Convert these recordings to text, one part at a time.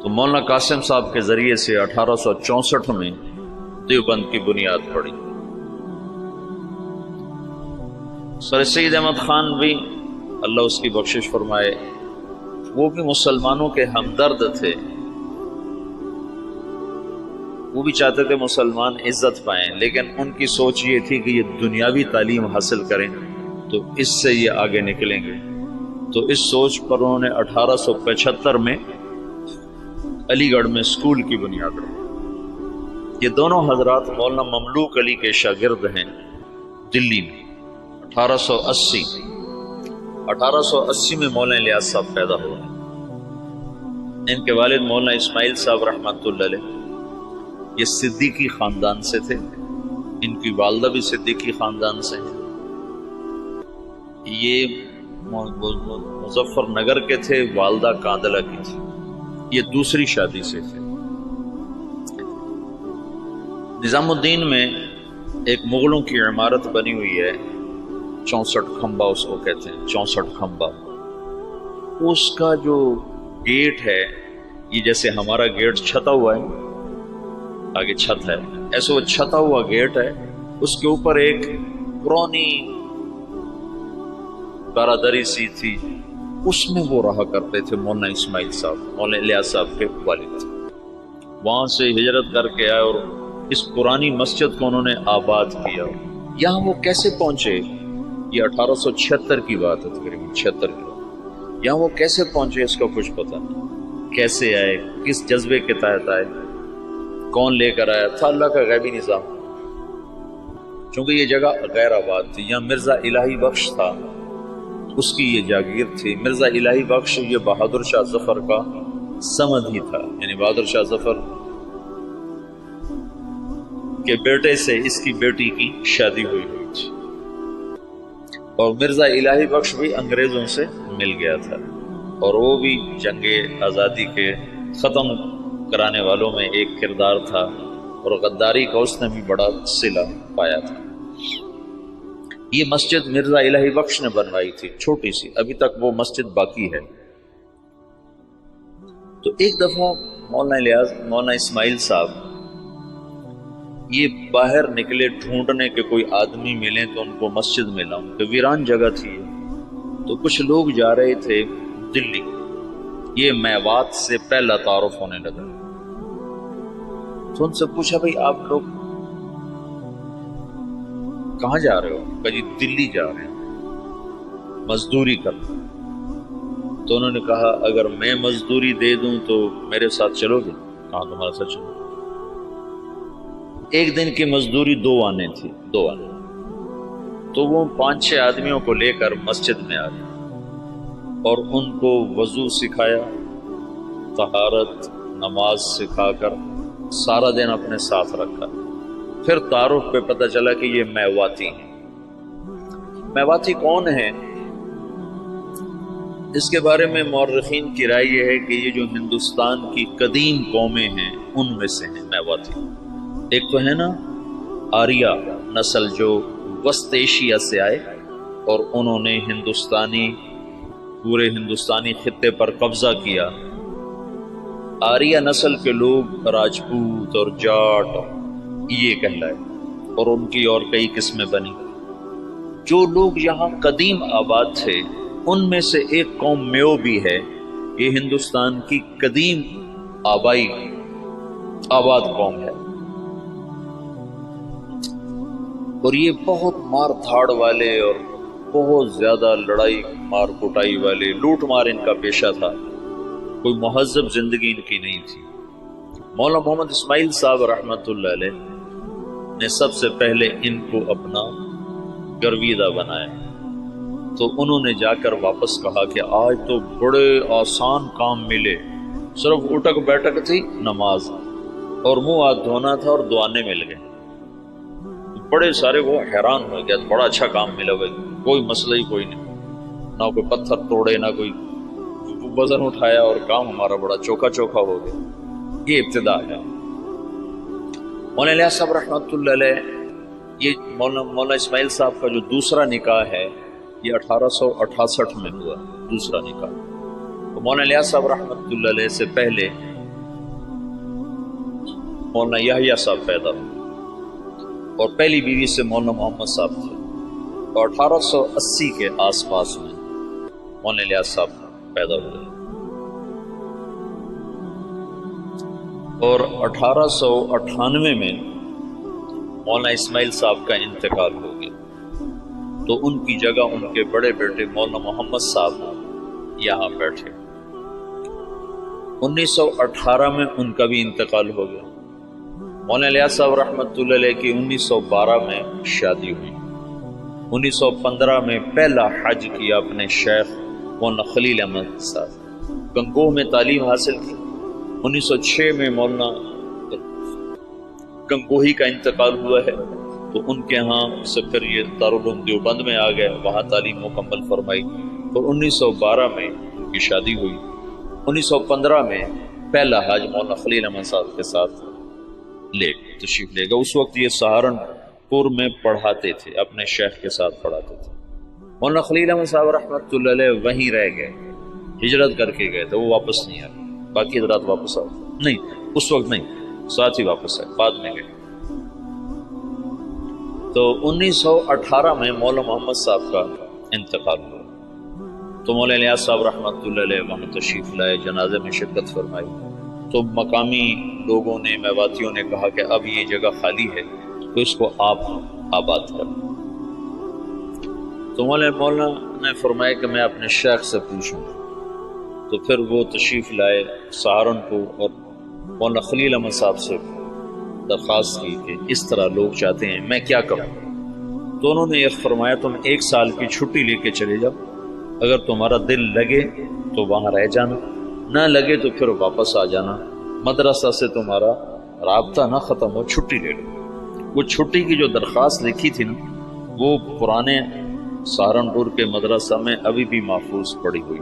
تو مولانا قاسم صاحب کے ذریعے سے 1864 میں دیوبند کی بنیاد پڑی۔ سر سید احمد خان بھی اللہ اس کی بخشش فرمائے، وہ بھی مسلمانوں کے ہمدرد تھے، وہ بھی چاہتے تھے مسلمان عزت پائیں، لیکن ان کی سوچ یہ تھی کہ یہ دنیاوی تعلیم حاصل کریں تو اس سے یہ آگے نکلیں گے۔ تو اس سوچ پر انہوں نے 1875 میں علی گڑھ میں اسکول کی بنیاد رکھی۔ یہ دونوں حضرات مولانا مملوک علی کے شاگرد ہیں دلی میں۔ 1880 میں مولانا الیاس صاحب پیدا ہوئے۔ ان کے والد مولانا اسماعیل صاحب رحمۃ اللہ علیہ یہ صدیقی خاندان سے تھے، ان کی والدہ بھی صدیقی خاندان سے ہیں۔ یہ مظفر نگر کے تھے، والدہ کاندلہ کی تھی، یہ دوسری شادی سے تھے۔ نظام الدین میں ایک مغلوں کی عمارت بنی ہوئی ہے، 64 کھمبا اس کو کہتے ہیں، 64 کھمبا۔ اس کا جو گیٹ ہے یہ جیسے ہمارا گیٹ چھتا ہوا ہے، آگے چھت ہے، ایسے وہ چھتا ہوا گیٹ ہے، اس کے اوپر ایک پرانی برادری سی تھی، اس میں وہ رہا کرتے تھے مولانا اسماعیل صاحب، مولانا الیاس صاحب کے والد۔ وہاں سے ہجرت کر کے آئے اور اس پرانی مسجد کو انہوں نے آباد کیا۔ یہاں وہ کیسے پہنچے؟ یہ 1876 کی بات ہے، تقریباً 76 کی۔ یہاں وہ کیسے پہنچے اس کا کچھ پتہ نہیں، کیسے آئے، کس جذبے کے تحت آئے، کون لے کر آیا تھا، اللہ کا غیبی نظام۔ چونکہ یہ جگہ غیر آباد تھی، یہاں مرزا الہی بخش تھا، اس کی یہ جاگیر تھی۔ مرزا الہی بخش یہ بہادر شاہ ظفر کا سمد ہی تھا، یعنی بہادر شاہ ظفر کے بیٹے سے اس کی بیٹی کی شادی ہوئی تھی، اور مرزا الہی بخش بھی انگریزوں سے مل گیا تھا، اور وہ بھی جنگ آزادی کے ختم کرانے والوں میں ایک کردار تھا، اور غداری کا اس نے بھی بڑا صلہ پایا تھا۔ یہ مسجد مرزا الہی بخش نے بنوائی تھی، چھوٹی سی، ابھی تک وہ مسجد باقی ہے۔ تو ایک دفعہ مولانا اسماعیل صاحب یہ باہر نکلے ڈھونڈنے کے کوئی آدمی ملیں تو ان کو مسجد میں لاؤں، کہ ویران جگہ تھی۔ تو کچھ لوگ جا رہے تھے دلی، یہ میوات سے پہلا تعارف ہونے لگا۔ تو ان سے پوچھا بھئی آپ لوگ کہاں جا رہے ہو؟ کہ جی دلی جا رہے ہیں مزدوری کرنا۔ تو انہوں نے کہا اگر میں مزدوری دے دوں تو میرے ساتھ چلو گے؟ کہاں تمہارے ساتھ چلو؟ ایک دن کی مزدوری 2 آنے تھی، 2 آنے۔ تو وہ 5-6 آدمیوں کو لے کر مسجد میں آ گئے اور ان کو وضو سکھایا، طہارت، نماز سکھا کر سارا دن اپنے ساتھ رکھا۔ پھر تعارف پہ پتہ چلا کہ یہ میواتی ہیں۔ میواتی کون ہیں؟ اس کے بارے میں مورخین کی رائے یہ ہے کہ یہ جو ہندوستان کی قدیم قومیں ہیں ان میں سے ہیں میواتی۔ ایک تو ہے نا آریہ نسل جو وسط ایشیا سے آئے اور انہوں نے پورے ہندوستانی خطے پر قبضہ کیا۔ آریہ نسل کے لوگ راجپوت اور جاٹ یہ کہلائے، اور ان کی اور کئی قسمیں بنی۔ جو لوگ یہاں قدیم آباد تھے ان میں سے ایک قوم میو بھی ہے، یہ ہندوستان کی قدیم آباد قوم ہے، اور یہ بہت مار دھاڑ والے اور بہت زیادہ لڑائی مار کٹائی والے، لوٹ مار ان کا پیشہ تھا، کوئی مہذب زندگی ان کی نہیں تھی۔ مولانا محمد اسماعیل صاحب رحمۃ اللہ علیہ نے سب سے پہلے ان کو اپنا گرویدہ بنایا۔ تو انہوں نے جا کر واپس کہا کہ آج تو بڑے آسان کام ملے، صرف اٹک بیٹھک تھی، نماز اور منہ ہاتھ دھونا تھا اور دعانے مل گئے۔ بڑے سارے وہ حیران ہو گیا، بڑا اچھا کام ملا بھائی، کوئی مسئلہ ہی کوئی نہیں، نہ کوئی پتھر توڑے نہ کوئی وزن اٹھایا، اور کام ہمارا بڑا چوکھا چوکھا ہو گیا۔ یہ ابتدا ہے۔ مولانا الیاس صاحب رحمۃ اللہ علیہ، یہ مولانا اسماعیل صاحب کا جو دوسرا نکاح ہے یہ 1868 میں ہوا، دوسرا نکاح۔ تو مولانا الیاس صاحب رحمۃ اللہ علیہ سے پہلے مولانا یحییٰ صاحب پیدا ہوئے اور پہلی بیوی سے مولانا محمد صاحب تھے، اور 1880 کے آس پاس میں مولانا الیاس صاحب پیدا ہوئے، اور 1898 میں مولانا اسماعیل صاحب کا انتقال ہو گیا، تو ان کی جگہ ان کے بڑے بیٹے مولانا محمد صاحب یہاں بیٹھے۔ 1918 میں ان کا بھی انتقال ہو گیا۔ مولانا الیاس صاحب رحمۃ اللہ علیہ کی 1912 میں شادی ہوئی۔ 1915 میں پہلا حج کیا اپنے شیخ مولانا خلیل احمد صاحب، گنگوہ میں تعلیم حاصل کی۔ 1906 میں مولانا گنگوہی کا انتقال ہوا ہے، تو ان کے ہاں سے پھر یہ دارالعلوم دیوبند میں آ گئے، وہاں تعلیم مکمل فرمائی، اور 1912 میں ان کی شادی ہوئی۔ 1915 میں پہلا حج مولانا خلیل احمد صاحب کے ساتھ تشریف لے گا۔ اس وقت یہ سہارنپور میں پڑھاتے تھے، اپنے شیخ کے ساتھ پڑھاتے تھے۔ مولانا خلیل احمد صاحب رحمۃ اللہ علیہ وہیں رہ گئے، ہجرت کر کے گئے تھے، وہ واپس نہیں آئے، باقی حضرات واپس آئے نہیں، اس وقت نہیں، ساتھ ہی واپس آئے، بعد میں گئے۔ تو 1918 میں مولانا محمد صاحب کا انتقال ہوا، تو مولانا الیاس صاحب رحمۃ اللہ علیہ وہاں تشریف لائے، جنازے میں شرکت فرمائی۔ تو مقامی لوگوں نے، میواتیوں نے کہا کہ اب یہ جگہ خالی ہے تو اس کو آپ آباد کریں۔ تو مولانا نے فرمایا کہ میں اپنے شیخ سے پوچھوں، تو پھر وہ تشریف لائے سہارنپور، اور مولانا خلیل احمد صاحب سے درخواست کی کہ اس طرح لوگ چاہتے ہیں، میں کیا کروں؟ تو انہوں نے یہ فرمایا تم 1 سال کی چھٹی لے کے چلے جاؤ، اگر تمہارا دل لگے تو وہاں رہ جانا، نہ لگے تو پھر واپس آ جانا، مدرسہ سے تمہارا رابطہ نہ ختم ہو، چھٹی لے لو۔ وہ چھٹی کی جو درخواست لکھی تھی نا، وہ پرانے سہارنپور کے مدرسہ میں ابھی بھی محفوظ پڑی ہوئی۔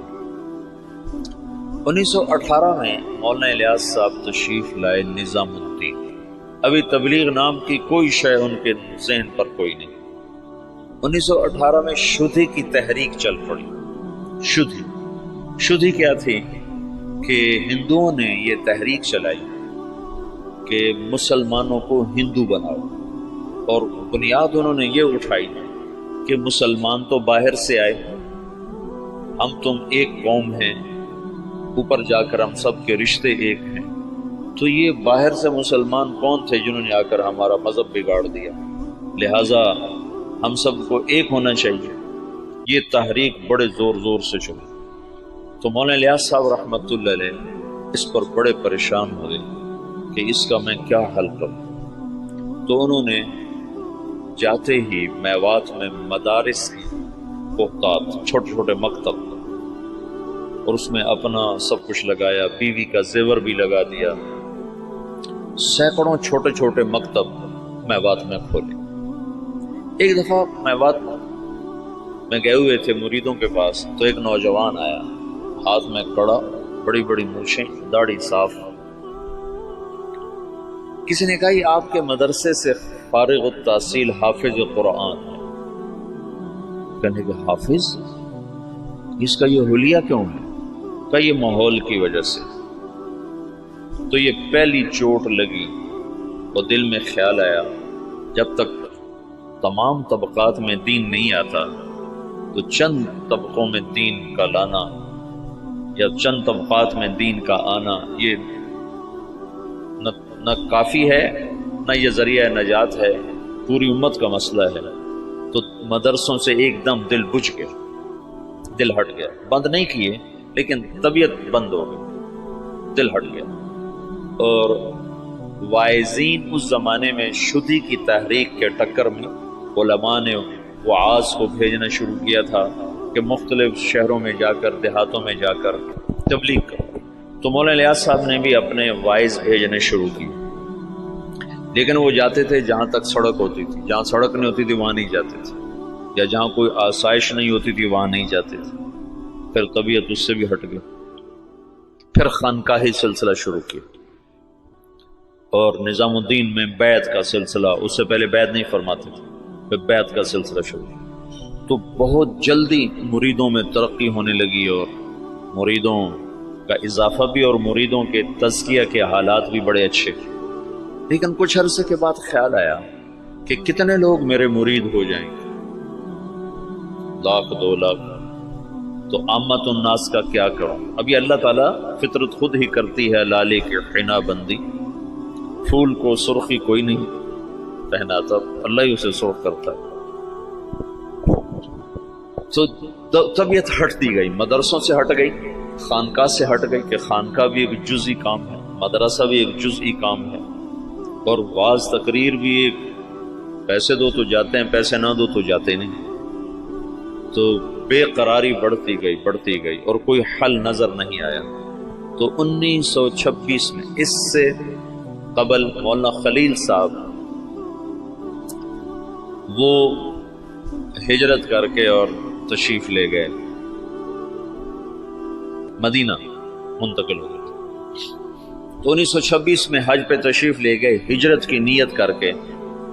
1918 میں مولانا الیاس صاحب تشریف لائے نظام الدین، ابھی تبلیغ نام کی کوئی شے ان کے ذہن پر کوئی نہیں۔ 1918 میں شدھی کی تحریک چل پڑی۔ شدھی کیا تھی کہ ہندوؤں نے یہ تحریک چلائی کہ مسلمانوں کو ہندو بناؤ، اور بنیاد انہوں نے یہ اٹھائی کہ مسلمان تو باہر سے آئے، ہم تم ایک قوم ہیں، اوپر جا کر ہم سب کے رشتے ایک ہیں، تو یہ باہر سے مسلمان کون تھے جنہوں نے آ کر ہمارا مذہب بگاڑ دیا، لہٰذا ہم سب کو ایک ہونا چاہیے۔ یہ تحریک بڑے زور سے چلی، تو مولانا الیاس صاحب رحمۃ اللہ علیہ اس پر بڑے پریشان ہوئے کہ اس کا میں کیا حل کروں۔ تو انہوں نے جاتے ہی میوات میں مدارس کی بہتات، چھوٹے چھوٹے مکتب، اور اس میں اپنا سب کچھ لگایا، بیوی کا زیور بھی لگا دیا، سینکڑوں چھوٹے چھوٹے مکتب میوات میں کھولے۔ ایک دفعہ میوات میں گئے ہوئے تھے مریدوں کے پاس، تو ایک نوجوان آیا، ہاتھ میں کڑا، بڑی بڑی مونچھیں، داڑھی صاف۔ کسی نے کہا یہ آپ کے مدرسے سے فارغ التحصیل حافظ قرآن ہے۔ کہنے کہ حافظ، اس کا یہ حلیہ کیوں ہے؟ کہ یہ ماحول کی وجہ سے۔ تو یہ پہلی چوٹ لگی، اور دل میں خیال آیا جب تک تمام طبقات میں دین نہیں آتا تو چند طبقوں میں دین کا لانا یا چند طبقات میں دین کا آنا یہ نہ کافی ہے، نہ یہ ذریعہ نجات ہے، پوری امت کا مسئلہ ہے۔ تو مدرسوں سے ایک دم دل بجھ گیا، دل ہٹ گیا، بند نہیں کیے لیکن طبیعت بند ہو گئی، دل ہٹ گیا۔ اور وائزین اس زمانے میں شدھی کی تحریک کے ٹکر میں علماء نے وعاظ کو بھیجنا شروع کیا تھا کہ مختلف شہروں میں جا کر، دیہاتوں میں جا کر تبلیغ کرو۔ تو مولانا الیاس صاحب نے بھی اپنے وائز بھیجنے شروع کی، لیکن وہ جاتے تھے جہاں تک سڑک ہوتی تھی، جہاں سڑک نہیں ہوتی تھی وہاں نہیں جاتے تھے، یا جہاں کوئی آسائش نہیں ہوتی تھی وہاں نہیں جاتے تھے۔ پھر طبیعت اس سے بھی ہٹ گئی، پھر خانقاہی سلسلہ شروع کیا، اور نظام الدین میں بیعت کا سلسلہ، اس سے پہلے بیعت نہیں فرماتے تھے، پھر بیعت کا سلسلہ شروع کیا۔ تو بہت جلدی مریدوں میں ترقی ہونے لگی، اور مریدوں کا اضافہ بھی، اور مریدوں کے تزکیہ کے حالات بھی بڑے اچھے۔ لیکن کچھ عرصے کے بعد خیال آیا کہ کتنے لوگ میرے مرید ہو جائیں گے، 1,00,000 2 لاکھ، تو عامت الناس کا کیا کروں؟ ابھی اللہ تعالیٰ فطرت خود ہی کرتی ہے لالے کی حنا بندی، پھول کو سرخی کوئی نہیں پہناتا، اللہ ہی اسے سرخ کرتا ہے۔ تو طبیعت ہٹتی گئی، مدرسوں سے ہٹ گئی، خانقاہ سے ہٹ گئی کہ خانقاہ بھی ایک جزئی کام ہے، مدرسہ بھی ایک جزئی کام ہے، اور واعظ تقریر بھی ایک، پیسے دو تو جاتے ہیں، پیسے نہ دو تو جاتے نہیں۔ تو بے قراری بڑھتی گئی اور کوئی حل نظر نہیں آیا۔ تو 1926 میں، اس سے قبل مولانا خلیل صاحب وہ ہجرت کر کے اور تشریف لے گئے، مدینہ منتقل ہو گئے۔ تو 1926 میں حج پہ تشریف لے گئے، ہجرت کی نیت کر کے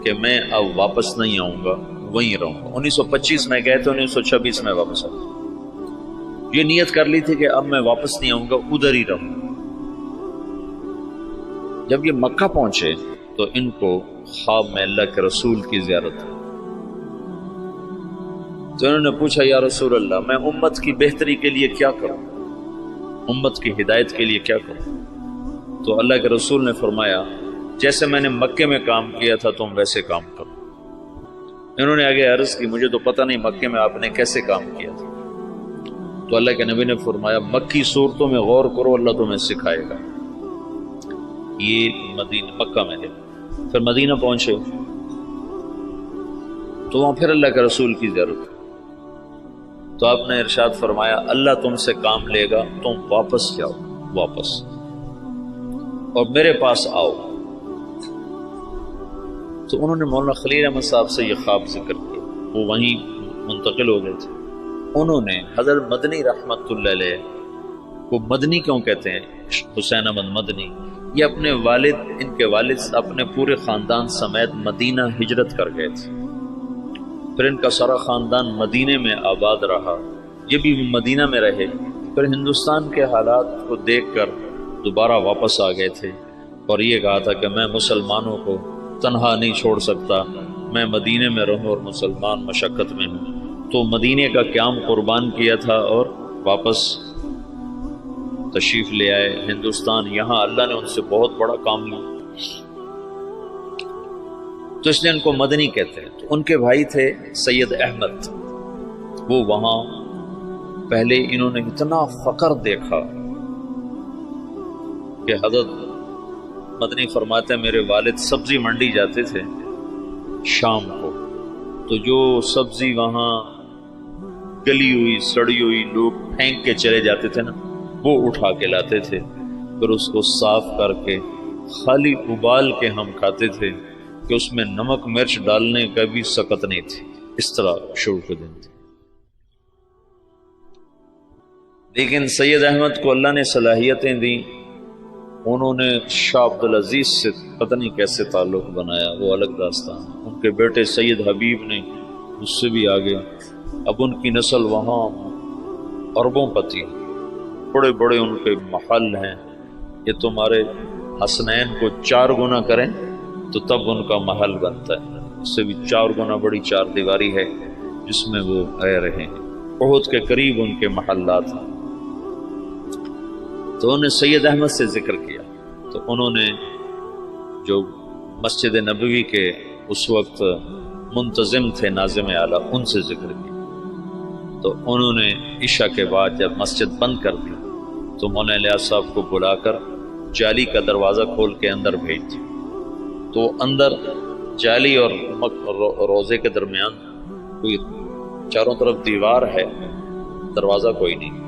کہ میں اب واپس نہیں آؤں گا، وہیں رہوں گا۔ 1925 میں گئے تو 1926 میں واپس آؤں گا، یہ نیت کر لی تھی کہ اب میں واپس نہیں آؤں گا، ادھر ہی رہوں گا۔ جب یہ مکہ پہنچے تو ان کو خواب میں اللہ کے رسول کی زیارت ہوئی، تو انہوں نے پوچھا یا رسول اللہ، میں امت کی بہتری کے لیے کیا کروں، امت کی ہدایت کے لیے کیا کروں؟ تو اللہ کے رسول نے فرمایا جیسے میں نے مکے میں کام کیا تھا تم ویسے کام کرو۔ انہوں نے آگے عرض کی مجھے تو پتہ نہیں مکے میں آپ نے کیسے کام کیا تھا، تو اللہ کے نبی نے فرمایا مکی صورتوں میں غور کرو، اللہ تمہیں سکھائے گا۔ یہ مکہ میں ہے۔ پھر مدینہ پہنچے تو وہاں پھر اللہ کے رسول کی ضرورت، تو آپ نے ارشاد فرمایا اللہ تم سے کام لے گا، تم واپس جاؤ، واپس اور میرے پاس آؤ۔ تو انہوں نے مولانا خلیل احمد صاحب سے یہ خواب ذکر کیا، وہ وہیں منتقل ہو گئے تھے۔ انہوں نے حضرت مدنی رحمت اللہ علیہ کو، مدنی کیوں کہتے ہیں، حسین احمد مدنی، یہ اپنے والد، ان کے والد اپنے پورے خاندان سمیت مدینہ ہجرت کر گئے تھے، پھر ان کا سارا خاندان مدینے میں آباد رہا، یہ بھی مدینہ میں رہے، پھر ہندوستان کے حالات کو دیکھ کر دوبارہ واپس آ گئے تھے اور یہ کہا تھا کہ میں مسلمانوں کو تنہا نہیں چھوڑ سکتا، میں مدینے میں رہوں اور مسلمان مشقت میں ہوں۔ تو مدینے کا قیام قربان کیا تھا اور واپس تشریف لے آئے ہندوستان، یہاں اللہ نے ان سے بہت بڑا کام لیا، تو اس لیے ان کو مدنی کہتے ہیں۔ تو ان کے بھائی تھے سید احمد، وہ وہاں پہلے انہوں نے اتنا فقر دیکھا کہ حضرت مدنی فرماتے ہیں میرے والد سبزی منڈی جاتے تھے شام کو، تو جو سبزی وہاں گلی ہوئی سڑی ہوئی لوگ پھینک کے چلے جاتے تھے نا، وہ اٹھا کے لاتے تھے، پھر اس کو صاف کر کے خالی ابال کے ہم کھاتے تھے کہ اس میں نمک مرچ ڈالنے کا بھی سکت نہیں تھی، اس طرح شروع کے دن تھے۔ لیکن سید احمد کو اللہ نے صلاحیتیں دیں، انہوں نے شاہ عبدالعزیز سے پتہ نہیں کیسے تعلق بنایا، وہ الگ داستان۔ ان کے بیٹے سید حبیب نے اس سے بھی آگے، اب ان کی نسل وہاں اربوں پتی، بڑے بڑے ان کے محل ہیں، یہ تمہارے حسنین کو 4 گنا کریں تو تب ان کا محل بنتا ہے، اس سے بھی 4 گنا بڑی 4 دیواری ہے جس میں وہ رہ رہے ہیں، احد کے قریب ان کے محلات ہیں۔ تو انہوں نے سید احمد سے ذکر کیا، تو انہوں نے جو مسجد نبوی کے اس وقت منتظم تھے ناظم اعلیٰ، ان سے ذکر کیا، تو انہوں نے عشاء کے بعد جب مسجد بند کر دی تو مولانا الیاس صاحب کو بلا کر جالی کا دروازہ کھول کے اندر بھیج دی، تو اندر جالی اور روزے کے درمیان کوئی چاروں طرف دیوار ہے، دروازہ کوئی نہیں،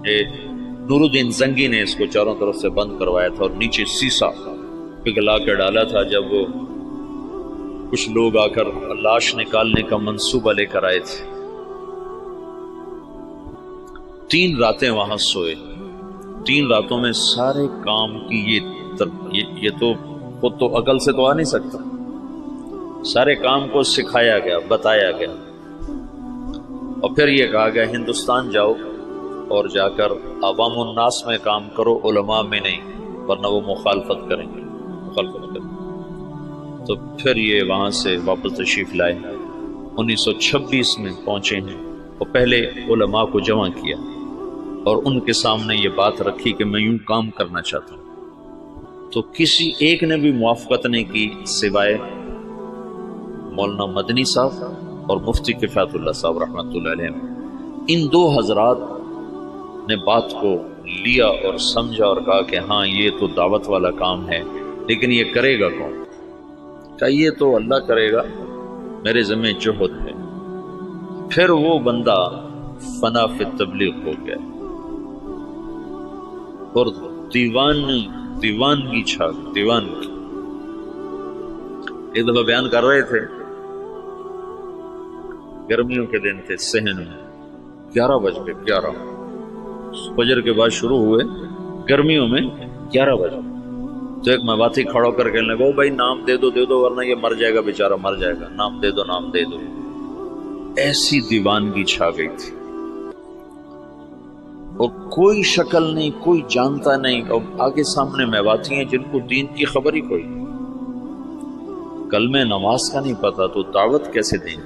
یہ نور الدین زنگی نے اس کو چاروں طرف سے بند کروایا تھا اور نیچے سیسا پگھلا کے ڈالا تھا۔ جب وہ کچھ لوگ آ کر لاش نکالنے کا منصوبہ لے کر آئے تھے، 3 راتیں وہاں سوئے، 3 راتوں میں سارے کام کی یہ تو خود تو عقل سے تو آ نہیں سکتا، سارے کام کو سکھایا گیا، بتایا گیا، اور پھر یہ کہا گیا ہندوستان جاؤ اور جا کر عوام الناس میں کام کرو، علماء میں نہیں، ورنہ وہ مخالفت کریں گے، مخالفت کریں گے۔ تو پھر یہ وہاں سے واپس تشریف لائے، 1926 میں پہنچے ہیں اور پہلے علماء کو جمع کیا اور ان کے سامنے یہ بات رکھی کہ میں یوں کام کرنا چاہتا ہوں، تو کسی ایک نے بھی موافقت نہیں کی سوائے مولانا مدنی صاحب اور مفتی کفایت اللہ صاحب رحمۃ اللہ علیہ۔ ان دو حضرات نے بات کو لیا اور سمجھا اور کہا کہ ہاں یہ تو دعوت والا کام ہے، لیکن یہ کرے گا کون؟ کہ یہ تو اللہ کرے گا، میرے ذمہ جہد ہے۔ پھر وہ بندہ فنا فی تبلیغ ہو گیا اور دیوانگی چھا دیوانگی۔ ایک دفعہ بیان کر رہے تھے، گرمیوں کے دن تھے، صحن میں 11 بج گئے، 11 فجر کے بعد شروع ہوئے، گرمیوں میں 11 بجے۔ تو ایک مواتی کھڑا کر کہنے لگا، بھائی نام دے دو ورنہ یہ مر جائے گا، بیچارہ مر جائے گا، نام دے دو۔ ایسی دیوانگی چھا گئی تھی اور کوئی شکل نہیں، کوئی جانتا نہیں، اور آگے سامنے میواتی ہیں جن کو دین کی خبر ہی کوئی، کلمہ نماز کا نہیں پتا، تو دعوت کیسے دیں؟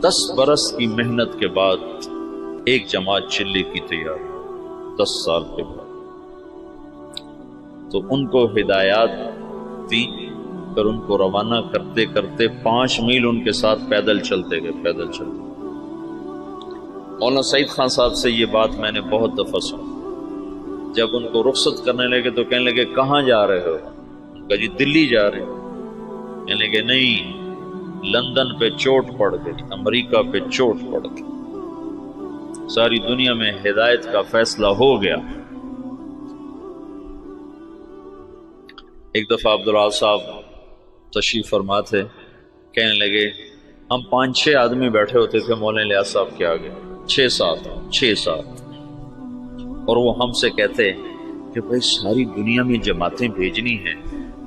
10 برس کی محنت کے بعد ایک جماعت چلے کی تیار، 10 سال کے بعد۔ تو ان کو ہدایات دی، پھر ان کو روانہ کرتے کرتے 5 میل ان کے ساتھ پیدل چلتے گئے، پیدل چلتے۔ مولانا سعید خان صاحب سے یہ بات میں نے بہت دفعہ سنی، جب ان کو رخصت کرنے لگے تو کہنے لگے کہاں جا رہے ہو؟ ان کا جی دلی جا رہے ہیں۔ کہنے لگے نہیں، لندن پہ چوٹ پڑ گئی، امریکہ پہ چوٹ پڑ گئی، ساری دنیا میں ہدایت کا فیصلہ ہو گیا۔ ایک دفعہ عبداللہ صاحب تشریف فرما تھے، کہنے لگے ہم 5-6 آدمی بیٹھے ہوتے تھے مولانا الیاس صاحب کے آگے، 6-7 اور وہ ہم سے کہتے کہ بھائی ساری دنیا میں جماعتیں بھیجنی ہیں،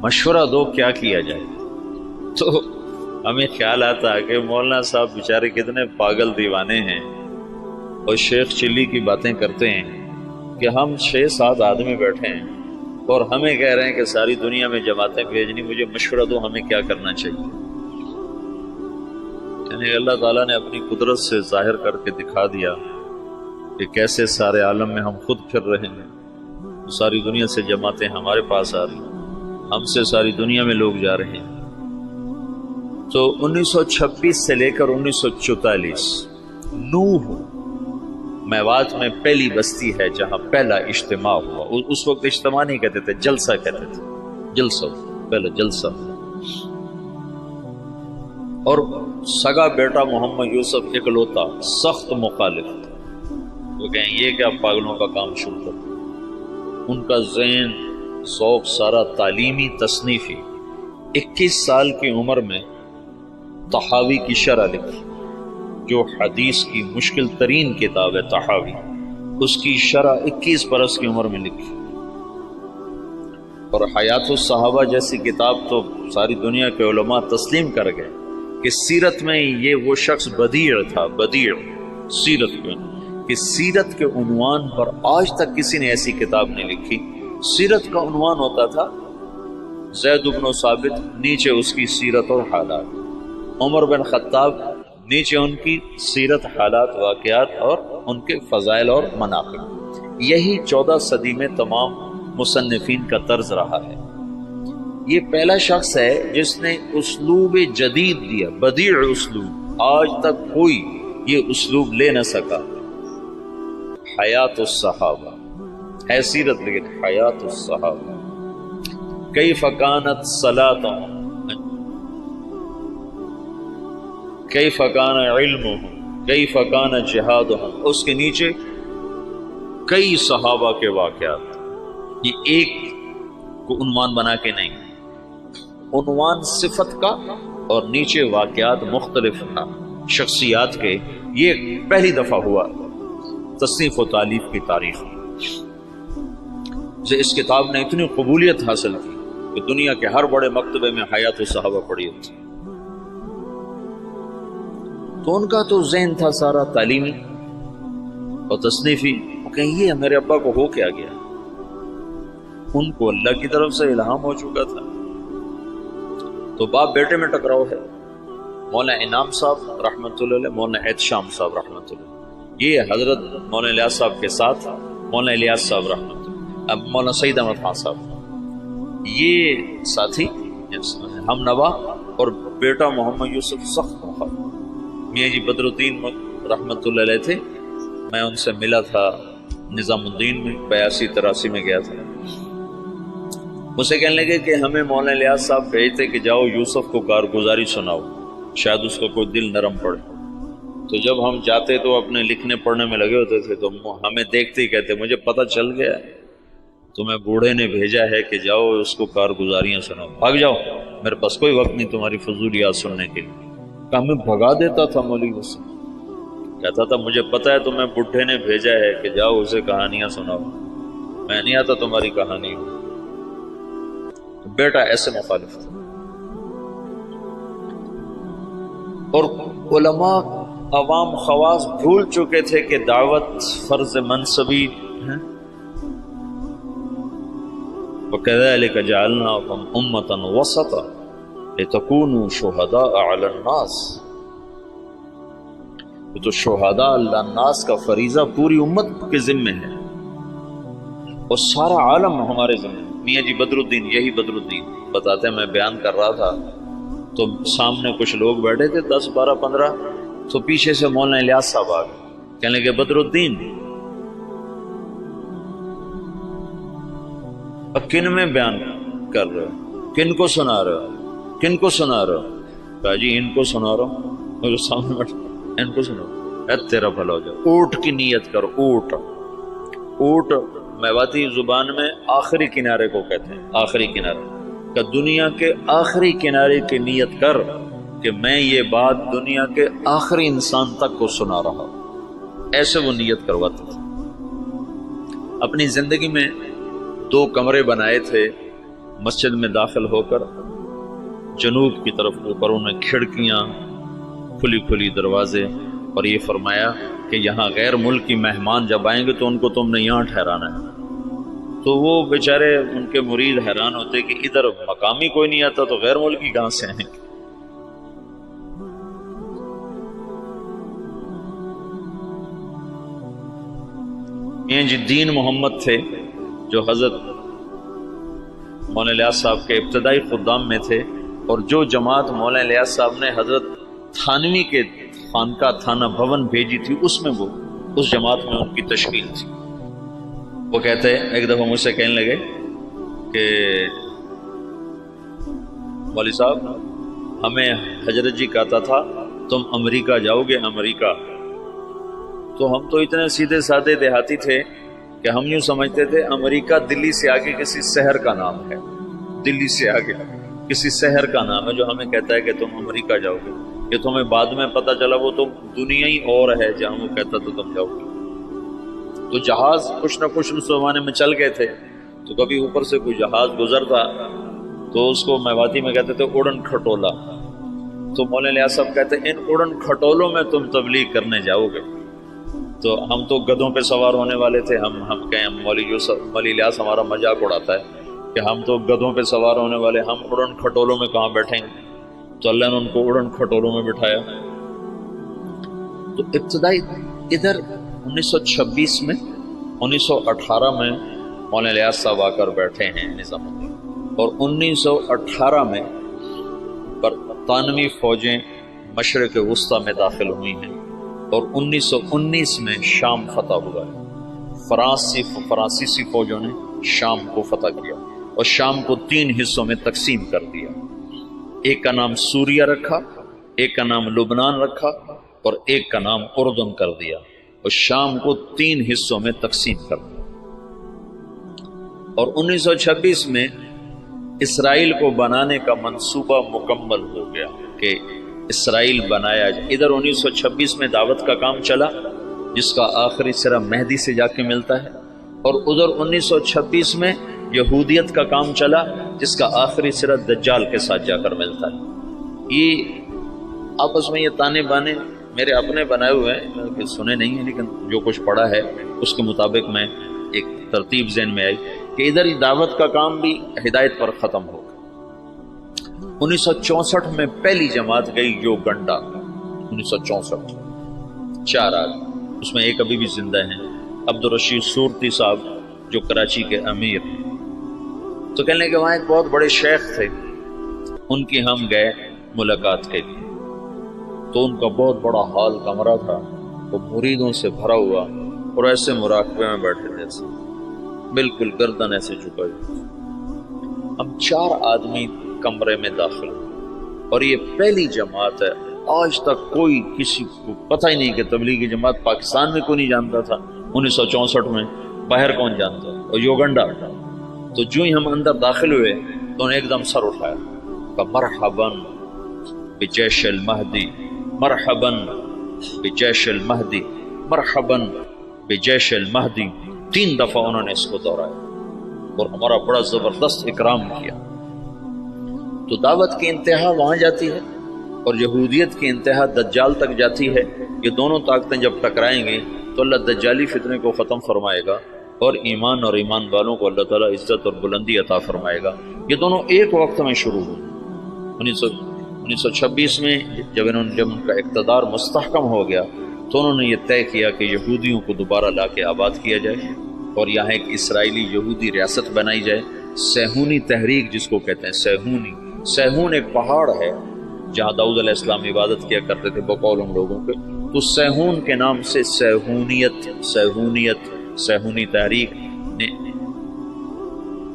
مشورہ دو کیا کیا جائے۔ تو ہمیں خیال آتا کہ مولانا صاحب بیچارے کتنے پاگل دیوانے ہیں اور شیخ چلی کی باتیں کرتے ہیں کہ ہم 6-7 آدمی بیٹھے ہیں اور ہمیں کہہ رہے ہیں کہ ساری دنیا میں جماعتیں بھیجنی، مجھے مشورہ دو ہمیں کیا کرنا چاہیے۔ یعنی اللہ تعالیٰ نے اپنی قدرت سے ظاہر کر کے دکھا دیا کہ کیسے سارے عالم میں ہم خود پھر رہے ہیں، ساری دنیا سے جماعتیں ہمارے پاس آ رہی ہیں، ہم سے ساری دنیا میں لوگ جا رہے ہیں۔ تو 1926 سے لے کر 1944 نوح میوات میں پہلی بستی ہے جہاں پہلا اجتماع ہوا۔ اس وقت اجتماع نہیں کہتے تھے، جلسہ کہتے تھے، جلسہ، پہلا جلسہ۔ اور سگا بیٹا محمد یوسف اکلوتا سخت مخالف، وہ کہیں یہ کیا پاگلوں کا کام شروع کر۔ ان کا ذہن ذوق سارا تعلیمی تصنیفی۔ 21 سال کی عمر میں طحاوی کی شرح لکھی، جو حدیث کی مشکل ترین کتاب ہے طحاوی، اس کی شرح 21 برس کی عمر میں لکھی۔ اور حیات الصحابہ جیسی کتاب تو ساری دنیا کے علماء تسلیم کر گئے کہ سیرت میں یہ وہ شخص بدیع تھا، بدیع سیرت میں، کہ سیرت کے عنوان پر آج تک کسی نے ایسی کتاب نہیں لکھی۔ سیرت کا عنوان ہوتا تھا زید بن ثابت، نیچے اس کی سیرت اور حالات، عمر بن خطاب، نیچے ان کی سیرت، حالات، واقعات اور ان کے فضائل اور مناقب۔ یہی 14 صدی میں تمام مصنفین کا طرز رہا ہے۔ یہ پہلا شخص ہے جس نے اسلوب جدید دیا، بدیع اسلوب، آج تک کوئی یہ اسلوب لے نہ سکا۔ حیات الصحابہ ہے سیرت، لیکن حیات الصحابہ، کیف کانت صلاتهم، کیف کان علمهم، کیف کان جہادهم، اس کے نیچے کئی صحابہ کے واقعات۔ یہ ایک کو عنوان بنا کے نہیں، عنوان صفت کا اور نیچے واقعات مختلف شخصیات کے۔ یہ پہلی دفعہ ہوا تصنیف و تالیف کی تاریخ میں۔ اس کتاب نے اتنی قبولیت حاصل کی کہ دنیا کے ہر بڑے مکتبے میں حیات الصحابہ پڑھی ہوتی۔ تو ان کا تو ذہن تھا سارا تعلیمی اور تصنیفی، کہیں یہ میرے ابا کو ہو کیا گیا، ان کو اللہ کی طرف سے الہام ہو چکا تھا تو باپ بیٹے میں ٹکراؤ ہے. مولانا انعام صاحب رحمۃ اللہ علیہ، مولانا احتشام صاحب رحمۃ اللہ علیہ، یہ حضرت مولانا الیاس صاحب کے ساتھ مولانا الیاس صاحب رحمۃ اللہ، اب مولانا سعید احمد خان صاحب، یہ ساتھی ہم نوا، اور بیٹا محمد یوسف سخت مخالف. میاں جی بدر الدین رحمۃ اللہ علیہ تھے، میں ان سے ملا تھا نظام الدین میں 82-83 میں گیا تھا. مجھے کہنے لگے کہ ہمیں مولانا الیاس صاحب کہتے کہ جاؤ یوسف کو کارگزاری سناؤ، شاید اس کا کوئی دل نرم پڑے. تو جب ہم جاتے تو اپنے لکھنے پڑھنے میں لگے ہوتے تھے، تو ہمیں دیکھتے ہی کہتے مجھے پتہ چل گیا تمہیں بوڑھے نے بھیجا ہے کہ جاؤ اس کو کارگزاریاں سناؤ، بھاگ جاؤ، میرے پاس کوئی وقت نہیں تمہاری فضولیات سننے کے لیے. کہ ہمیں بھگا دیتا تھا مولوی حسین، کہتا تھا مجھے پتہ ہے تمہیں بڈھے نے بھیجا ہے کہ جاؤ اسے کہانیاں سناؤ، میں نہیں آتا تمہاری کہانی. بیٹا ایسے مخالف تھا. اور علماء عوام خواص بھول چکے تھے کہ دعوت فرض منصبی ہے. وَكَذَلِكَ جَعَلْنَاكُمْ أُمَّةً وَسَطًا لِتَكُونُوا شُهَدَاءَ عَلَى النَّاسِ. تو شہداء اللہ الناس کا فریضہ پوری امت کے ذمے ہے، اور سارا عالم ہمارے ذمے. میاں جی بدر الدین، یہی بدر الدین بتاتے ہیں، میں بیان کر رہا تھا تو سامنے کچھ لوگ بیٹھے تھے 10 12 15، تو پیچھے سے مولانا الیاس صاحب آ گئے، کہنے لگے بدر الدین اب کن میں بیان کر رہے ہو، کن کو سنا رہے ہو، کن کو سنا رہے ہو؟ کہا جی ان کو سنا رہا ہوں. میرے سامنے بیٹھے ان کو سنو، اے تیرا بھلا ہو جائے. اونٹ کی نیت کرو، اونٹ، اونٹ میواتی زبان میں آخری کنارے کو کہتے ہیں، آخری کنارے کہ دنیا کے آخری کنارے کی نیت کر کہ میں یہ بات دنیا کے آخری انسان تک کو سنا رہا ہوں. ایسے وہ نیت کرواتے تھے. اپنی زندگی میں 2 کمرے بنائے تھے مسجد میں داخل ہو کر، جنوب کی طرف اوپر انہیں کھڑکیاں، کھلی کھلی دروازے، اور یہ فرمایا کہ یہاں غیر ملکی مہمان جب آئیں گے تو ان کو تم نے یہاں ٹھہرانا ہے. تو وہ بیچارے ان کے مرید حیران ہوتے کہ ادھر مقامی کوئی نہیں آتا تو غیر ملکی کہاں سے آئیں گے. میاں جی دین محمد تھے جو حضرت مولانا الیاس صاحب کے ابتدائی خدام میں تھے، اور جو جماعت مولانا الیاس صاحب نے حضرت تھانوی کے خانقاہ تھانہ بھون بھیجی تھی، اس میں وہ اس جماعت میں ان کی تشکیل تھی. وہ کہتے ہیں ایک دفعہ مجھ سے کہنے لگے کہ مولوی صاحب ہمیں حضرت جی کہتا تھا تم امریکہ جاؤ گے، امریکہ. تو ہم تو اتنے سیدھے سادے دیہاتی تھے کہ ہم یوں سمجھتے تھے امریکہ دلی سے آگے کسی شہر کا نام ہے، دلی سے آگے کسی شہر کا نام ہے جو ہمیں کہتا ہے کہ تم امریکہ جاؤ گے. یہ تمہیں بعد میں پتہ چلا وہ تو دنیا ہی اور ہے جہاں وہ کہتا تو تم جاؤ گے. تو جہاز کچھ نہ کچھ اس زمانے میں چل گئے تھے، تو کبھی اوپر سے کوئی جہاز گزرتا تو اس کو میواتی میں کہتے تھے اڑن کھٹولا. تو مولانا الیاس صاحب کہتے ہیں ان اڑن کھٹولوں میں تم تبلیغ کرنے جاؤ گے. تو ہم تو گدھوں پہ سوار ہونے والے تھے. ہم کہیں مولوی الیاس ہمارا مذاق اڑاتا ہے کہ ہم تو گدھوں پہ سوار ہونے والے، ہم اڑن کھٹولوں میں کہاں بیٹھیں گے. تو اللہ نے ان کو اڑن کھٹولوں میں بٹھایا. تو ابتدائی ادھر 1926 میں 1918 میں مولانا الیاس صاحب آ کر بیٹھے ہیں نظام الدین، اور 1918 میں برطانوی فوجیں مشرق وسطیٰ میں داخل ہوئی ہیں، اور 1919 میں شام فتح ہوا ہے. فرانسیسی فوجوں نے شام کو فتح کیا اور شام کو 3 حصوں میں تقسیم کر دیا. ایک کا نام سوریہ رکھا، ایک کا نام لبنان رکھا، اور ایک کا نام اردن کر دیا، اور شام کو 3 حصوں میں تقسیم کر دیا. اور 1926 میں اسرائیل کو بنانے کا منصوبہ مکمل ہو گیا کہ اسرائیل بنایا جائے. ادھر 1926 میں دعوت کا کام چلا جس کا آخری سرا مہدی سے جا کے ملتا ہے، اور ادھر 1926 میں یہودیت کا کام چلا جس کا آخری سرا دجال کے ساتھ جا کر ملتا ہے. یہ آپس میں یہ تانے بانے میرے اپنے بنائے ہوئے ہیں، سنے نہیں ہیں، لیکن جو کچھ پڑھا ہے اس کے مطابق میں ایک ترتیب ذہن میں آئی کہ ادھر دعوت کا کام بھی ہدایت پر ختم ہوگا. 1964 میں پہلی جماعت گئی یوگنڈا، 1964، 4 آدمی، اس میں ایک ابھی بھی زندہ ہیں، عبدالرشید صورتی صاحب جو کراچی کے امیر۔ تو کہنے کہ وہاں ایک بہت بڑے شیخ تھے، ان کی ہم گئے ملاقات کے لیے، تو ان کا بہت بڑا ہال کمرہ تھا، وہ مریدوں سے بھرا ہوا، اور ایسے مراقبے میں بیٹھے تھے، ایسے بالکل گردن ایسے جھکائی۔ ہم 4 آدمی کمرے میں داخل، اور یہ پہلی جماعت ہے، آج تک کوئی کسی کو پتہ ہی نہیں کہ تبلیغی جماعت پاکستان میں کوئی نہیں جانتا تھا 1964 میں، باہر کون جانتا، اور یوگنڈا۔ تو جو ہی ہم اندر داخل ہوئے تو انہیں ایک دم سر اٹھایا، کہ مرحباً بجیش المہدی، مرحباً بجیش المہدی، مرحباً بجیش المہدی، 3 دفعہ انہوں نے اس کو دہرایا، اور ہمارا بڑا زبردست اکرام کیا۔ تو دعوت کی انتہا وہاں جاتی ہے، اور یہودیت کی انتہا دجال تک جاتی ہے۔ یہ دونوں طاقتیں جب ٹکرائیں گی تو اللہ دجالی فتنے کو ختم فرمائے گا، اور ایمان اور ایمان والوں کو اللہ تعالیٰ عزت اور بلندی عطا فرمائے گا۔ یہ دونوں ایک وقت میں شروع ہوئے۔ 1926 میں جب ان کا اقتدار مستحکم ہو گیا تو انہوں نے یہ طے کیا کہ یہودیوں کو دوبارہ لا کے آباد کیا جائے، اور یہاں ایک اسرائیلی یہودی ریاست بنائی جائے۔ سیہونی تحریک جس کو کہتے ہیں، سیہون ایک پہاڑ ہے جہاں داؤد علیہ السلام عبادت کیا کرتے تھے بقول ان لوگوں کے، تو سیہون کے نام سے سیہونی تحریک نے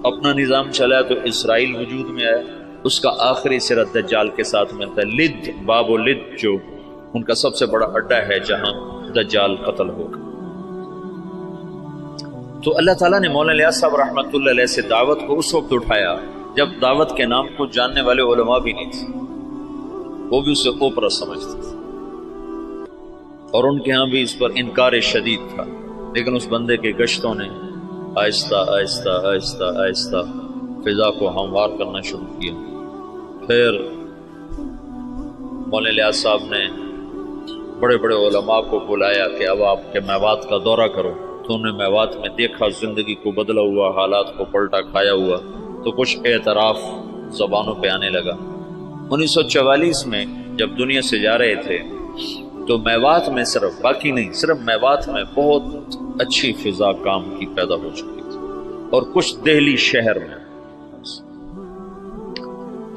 اپنا نظام چلایا، تو اسرائیل وجود میں آیا۔ اس کا آخری سرا دجال کے ساتھ ملتا ہے، لد، باب و لد، جو ان کا سب سے بڑا اڈا ہے جہاں دجال قتل ہوگا۔ تو اللہ تعالیٰ نے مولانا الیاس صاحب رحمۃ اللہ علیہ سے دعوت کو اس وقت اٹھایا جب دعوت کے نام کو جاننے والے علماء بھی نہیں تھے، وہ بھی اسے اوپرا سمجھتے تھے، اور ان کے ہاں بھی اس پر انکار شدید تھا، لیکن اس بندے کے گشتوں نے آہستہ آہستہ آہستہ آہستہ فضا کو ہموار کرنا شروع کیا۔ پھر مولانا الیاس صاحب نے بڑے بڑے علماء کو بلایا کہ اب آپ کے میوات کا دورہ کرو، تو انہوں نے میوات میں دیکھا زندگی کو بدلا ہوا، حالات کو پلٹا کھایا ہوا، تو کچھ اعتراف زبانوں پہ آنے لگا۔ 1944 میں جب دنیا سے جا رہے تھے تو میوات میں صرف باقی نہیں، صرف میوات میں بہت اچھی فضا کام کی پیدا ہو چکی تھی، اور کچھ دہلی شہر میں۔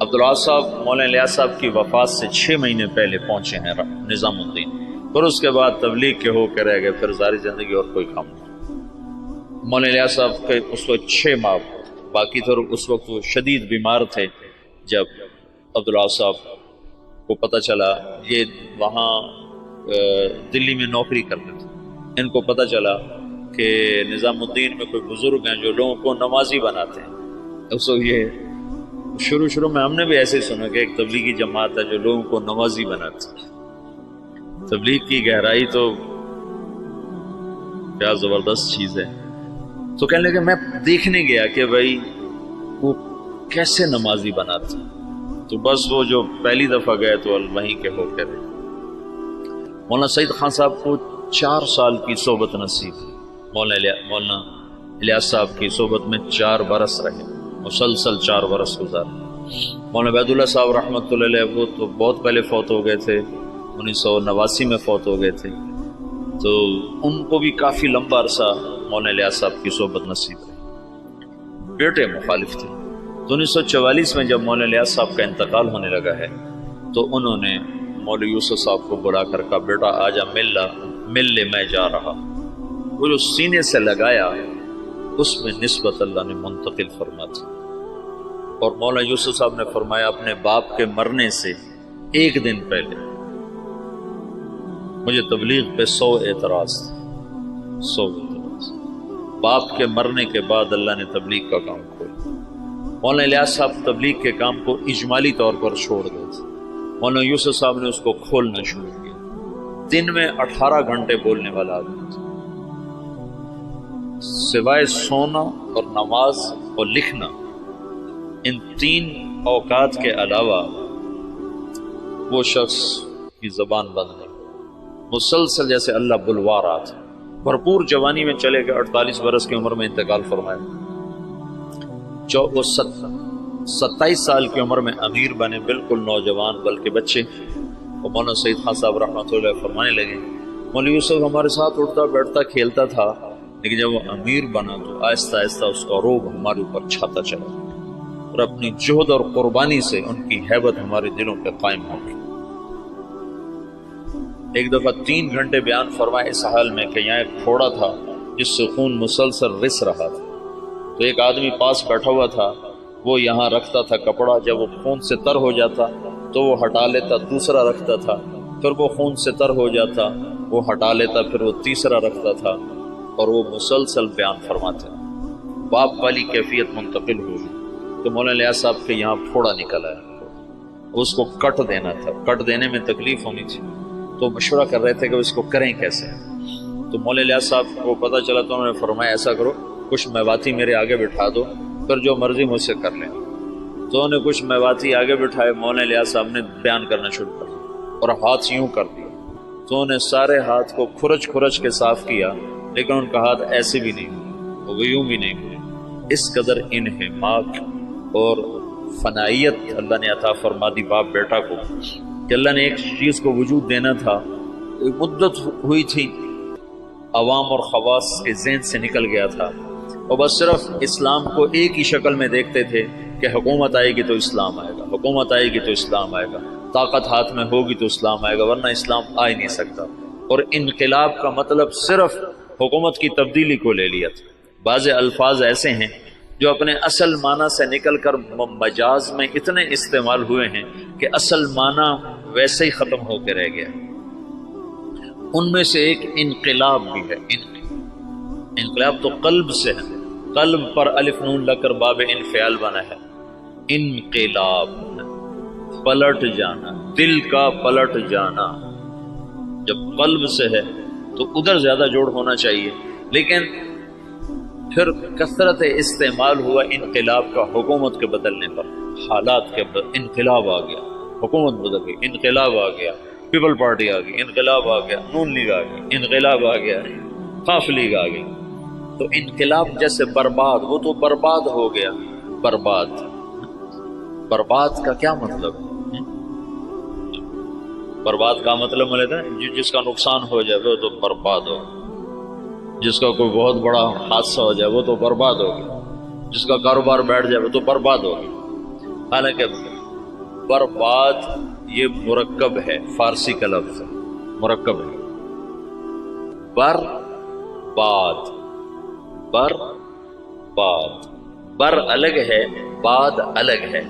عبدالعاظ صاحب مولانا الیاس صاحب کی وفات سے 6 مہینے پہلے پہنچے ہیں نظام الدین، پھر اس کے بعد تبلیغ کے ہو کے رہ گئے، پھر ساری زندگی اور کوئی کام نہیں۔ مولانا الیاس صاحب کے اس وقت 6 ماہ باقی تھے، اور اس وقت وہ شدید بیمار تھے۔ جب عبدالعاظ صاحب کو پتہ چلا، یہ وہاں دلی میں نوکری کرتے تھے، ان کو پتہ چلا کہ نظام الدین میں کوئی بزرگ ہیں جو لوگوں کو نمازی بناتے ہیں۔ اس وقت یہ شروع میں ہم نے بھی ایسے سنا کہ ایک تبلیغی جماعت ہے جو لوگوں کو نمازی بناتی ہے۔ تبلیغ کی گہرائی تو کیا زبردست چیز ہے۔ تو کہنے لگے میں دیکھنے گیا کہ بھائی وہ کیسے نمازی بناتے ہیں، تو بس وہ جو پہلی دفعہ گئے تو وہیں کے ہو کے رہے۔ مولانا سعید خان صاحب کو 4 سال کی صحبت نصیب، مولانا الیاس صاحب کی صحبت میں 4 برس رہے، مسلسل 4 برس گزارے۔ مولانا عبید اللہ صاحب رحمۃ اللہ علیہ وہ تو بہت پہلے فوت ہو گئے تھے، 1989 میں فوت ہو گئے تھے، تو ان کو بھی کافی لمبا عرصہ مولانا الیاس صاحب کی صحبت نصیب رہی۔ بیٹے مخالف تھے، تو 1944 میں جب مولانا الیاس صاحب کا انتقال ہونے لگا ہے تو انہوں نے مولوی یوسف صاحب کو بلا کر کہا بیٹا آجا مل لے میں جا رہا۔ وہ جو سینے سے لگایا اس میں نسبت اللہ نے منتقل فرما دی، اور مولانا یوسف صاحب نے فرمایا اپنے باپ کے مرنے سے 1 دن پہلے مجھے تبلیغ پہ 100 اعتراض تھے، 100 اعتراض۔ باپ کے مرنے کے بعد اللہ نے تبلیغ کا کام کھولا۔ مولانا الیاس صاحب تبلیغ کے کام کو اجمالی طور پر چھوڑ گئے تھے، مولانا یوسف صاحب نے اس کو کھولنا شروع کیا۔ دن میں 18 گھنٹے بولنے والا آدمی تھا، سوائے سونا اور نماز اور لکھنا، ان 3 اوقات کے علاوہ وہ شخص کی زبان بند نہیں، مسلسل جیسے اللہ بلوا رہا تھا۔ بھرپور جوانی میں چلے گئے، 48 برس کی عمر میں انتقال فرمایا۔ 27 سال کی عمر میں امیر بنے، بالکل نوجوان بلکہ بچے. اور مولانا سعید خان صاحب رحمۃ اللہ علیہ فرمانے لگے مولوی یوسف ہمارے ساتھ اٹھتا بیٹھتا کھیلتا تھا، لیکن جب وہ امیر بنا تو آہستہ آہستہ اس کا روب ہمارے اوپر چھاتا چلا اور اپنی جہد اور قربانی سے ان کی ہیبت ہمارے دلوں پہ قائم ہو گئی. ایک دفعہ 3 گھنٹے بیان فرمائے اس حال میں کہ یہاں ایک پھوڑا تھا جس سے خون مسلسل رس رہا تھا. تو ایک آدمی پاس بیٹھا ہوا تھا، وہ یہاں رکھتا تھا کپڑا، جب وہ خون سے تر ہو جاتا تو وہ ہٹا لیتا، دوسرا رکھتا تھا، پھر وہ خون سے تر ہو جاتا وہ ہٹا لیتا، پھر وہ تیسرا رکھتا تھا، اور وہ مسلسل بیان فرماتے. باپ والی کیفیت منتقل ہوئی کہ مولانا الیاس صاحب کے یہاں پھوڑا نکل آیا، اس کو کٹ دینا تھا. کٹ دینے میں تکلیف ہونی تھی، تو مشورہ کر رہے تھے کہ اس کو کریں کیسے. تو مولانا الیاس صاحب کو پتہ چلا تو انہوں نے فرمایا ایسا کرو، کچھ میواتی میرے آگے بٹھا دو، پھر جو مرضی مجھ سے کر لیں. تو انہوں نے کچھ میواتی آگے بٹھائے، مولانا الیاس صاحب نے بیان کرنا شروع کر دیا اور ہاتھ یوں کر دیا. تو انہوں نے سارے ہاتھ کو کھرچ کھرچ کے صاف کیا، لیکن ان کا ہاتھ ایسے بھی نہیں ہوئے، وہ یوں بھی نہیں ہوئے. اس قدر انہماک اور فنائیت اللہ نے عطا فرما دی باپ بیٹا کو کہ اللہ نے ایک چیز کو وجود دینا تھا. ایک مدت ہوئی تھی عوام اور خواص کے ذہن سے نکل گیا تھا، اور بس صرف اسلام کو ایک ہی شکل میں دیکھتے تھے کہ حکومت آئے گی تو اسلام آئے گا، حکومت آئے گی تو اسلام آئے گا، طاقت ہاتھ میں ہوگی تو اسلام آئے گا، ورنہ اسلام آ ہی نہیں سکتا. اور انقلاب کا مطلب صرف حکومت کی تبدیلی کو لے لیا تھا. بعض الفاظ ایسے ہیں جو اپنے اصل معنی سے نکل کر مجاز میں اتنے استعمال ہوئے ہیں کہ اصل معنی ویسے ہی ختم ہو کے رہ گیا. ان میں سے ایک انقلاب بھی ہے. انقلاب تو قلب سے ہے، قلب پر الف نون لگ کر باب انفعال بنا ہے. انقلاب پلٹ جانا، دل کا پلٹ جانا. جب قلب سے ہے تو ادھر زیادہ جوڑ ہونا چاہیے، لیکن پھر کثرت استعمال ہوا انقلاب کا حکومت کے بدلنے پر. حالات کے انقلاب آ گیا، حکومت بدل گئی، انقلاب آ گیا، پیپل پارٹی آ گئی، انقلاب آ گیا، نون لیگ آ گئی، انقلاب آ گیا، خاف لیگ آ گئی. تو انقلاب جیسے برباد، وہ تو برباد ہو گیا. برباد، برباد کا کیا مطلب؟ برباد کا مطلب ملتا ہے جس کا نقصان ہو جائے وہ تو برباد ہو، جس کا کوئی بہت بڑا حادثہ ہو جائے وہ تو برباد ہو گیا، جس کا کاروبار بیٹھ جائے وہ تو برباد ہو گیا. حالانکہ برباد یہ مرکب ہے، فارسی کا لفظ ہے، مرکب ہے. برباد، برباد، بر الگ ہے، باد الگ ہے.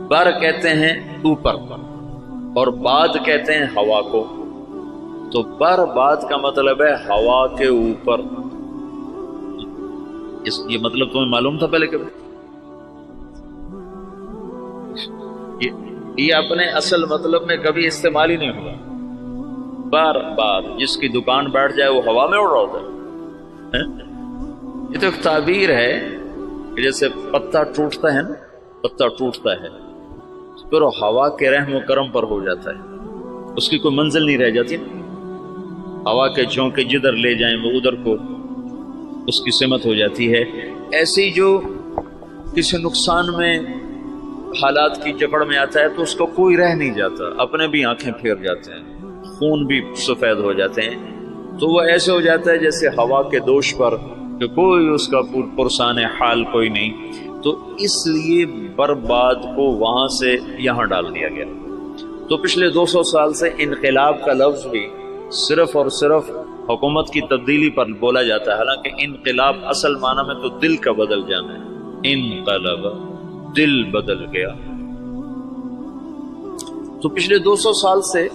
بر کہتے ہیں اوپر اور باد کہتے ہیں ہوا کو. تو برباد کا مطلب ہے ہوا کے اوپر. یہ مطلب تمہیں معلوم تھا پہلے کبھی؟ یہ اپنے اصل مطلب میں کبھی استعمال ہی نہیں ہوا. برباد، جس کی دکان بیٹھ جائے وہ ہوا میں اڑ رہا ہوتا ہے. یہ تو ایک تعبیر ہے کہ جیسے پتا ٹوٹتا ہے نا، پتا ٹوٹتا ہے پھر وہ ہوا کے رحم و کرم پر ہو جاتا ہے، اس کی کوئی منزل نہیں رہ جاتی نا. ہوا کے جھونکے جدھر لے جائیں وہ ادھر کو اس کی سمت ہو جاتی ہے. ایسی جو کسی نقصان میں حالات کی جکڑ میں آتا ہے تو اس کو کوئی رہ نہیں جاتا، اپنے بھی آنکھیں پھیر جاتے ہیں، خون بھی سفید ہو جاتے ہیں. تو وہ ایسے ہو جاتا ہے جیسے ہوا کے دوش پر کہ کوئی اس کا پرسان حال کوئی نہیں. تو اس لیے برباد کو وہاں سے یہاں ڈال دیا گیا. تو پچھلے 200 سال سے انقلاب کا لفظ بھی صرف اور صرف حکومت کی تبدیلی پر بولا جاتا ہے، حالانکہ انقلاب اصل معنی میں تو دل کا بدل جانا ہے. انقلب، دل بدل گیا. تو پچھلے 200 سال سے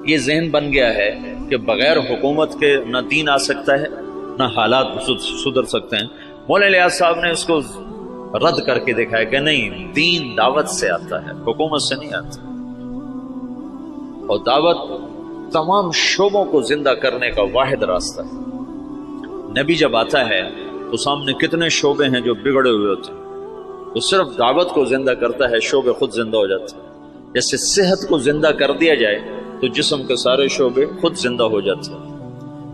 یہ ذہن بن گیا ہے کہ بغیر حکومت کے نہ دین آ سکتا ہے نہ حالات سدھر سکتے ہیں. مولانا الیاس صاحب نے اس کو رد کر کے دکھایا کہ نہیں، دین دعوت سے آتا ہے، حکومت سے نہیں آتا. اور دعوت تمام شعبوں کو زندہ کرنے کا واحد راستہ ہے. نبی جب آتا ہے تو سامنے کتنے شعبے ہیں جو بگڑے ہوئے ہوتے ہیں، وہ صرف دعوت کو زندہ کرتا ہے، شعبے خود زندہ ہو جاتے ہیں. جیسے صحت کو زندہ کر دیا جائے تو جسم کے سارے شعبے خود زندہ ہو جاتے ہیں.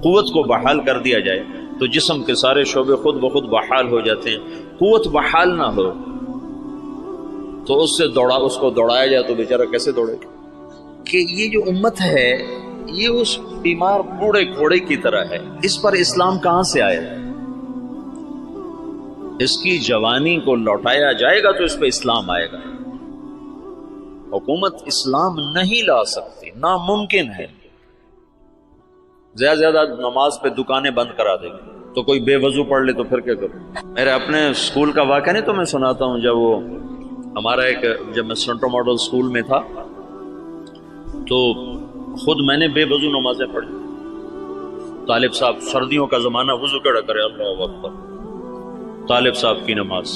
قوت کو بحال کر دیا جائے تو جسم کے سارے شعبے خود بخود بحال ہو جاتے ہیں. قوت بحال نہ ہو تو اس کو دوڑایا جائے تو بیچارہ کیسے دوڑے گا؟ کہ یہ جو امت ہے یہ اس بیمار بوڑھے گھوڑے کی طرح ہے، اس پر اسلام کہاں سے آئے؟ اس کی جوانی کو لوٹایا جائے گا تو اس پہ اسلام آئے گا۔ حکومت اسلام نہیں لا سکتی، ناممکن ہے۔ زیادہ زیادہ نماز پہ دکانیں بند کرا دے گی، تو کوئی بے وضو پڑھ لے تو پھر کیا کروں؟ میرے اپنے اسکول کا واقعہ نہیں تو میں سناتا ہوں، جب میں سنٹر ماڈل اسکول میں تھا تو خود میں نے بے وضو نمازیں پڑھی۔ طالب صاحب، سردیوں کا زمانہ، وضو کیڑا کرے، اللہ اکبر، طالب صاحب کی نماز،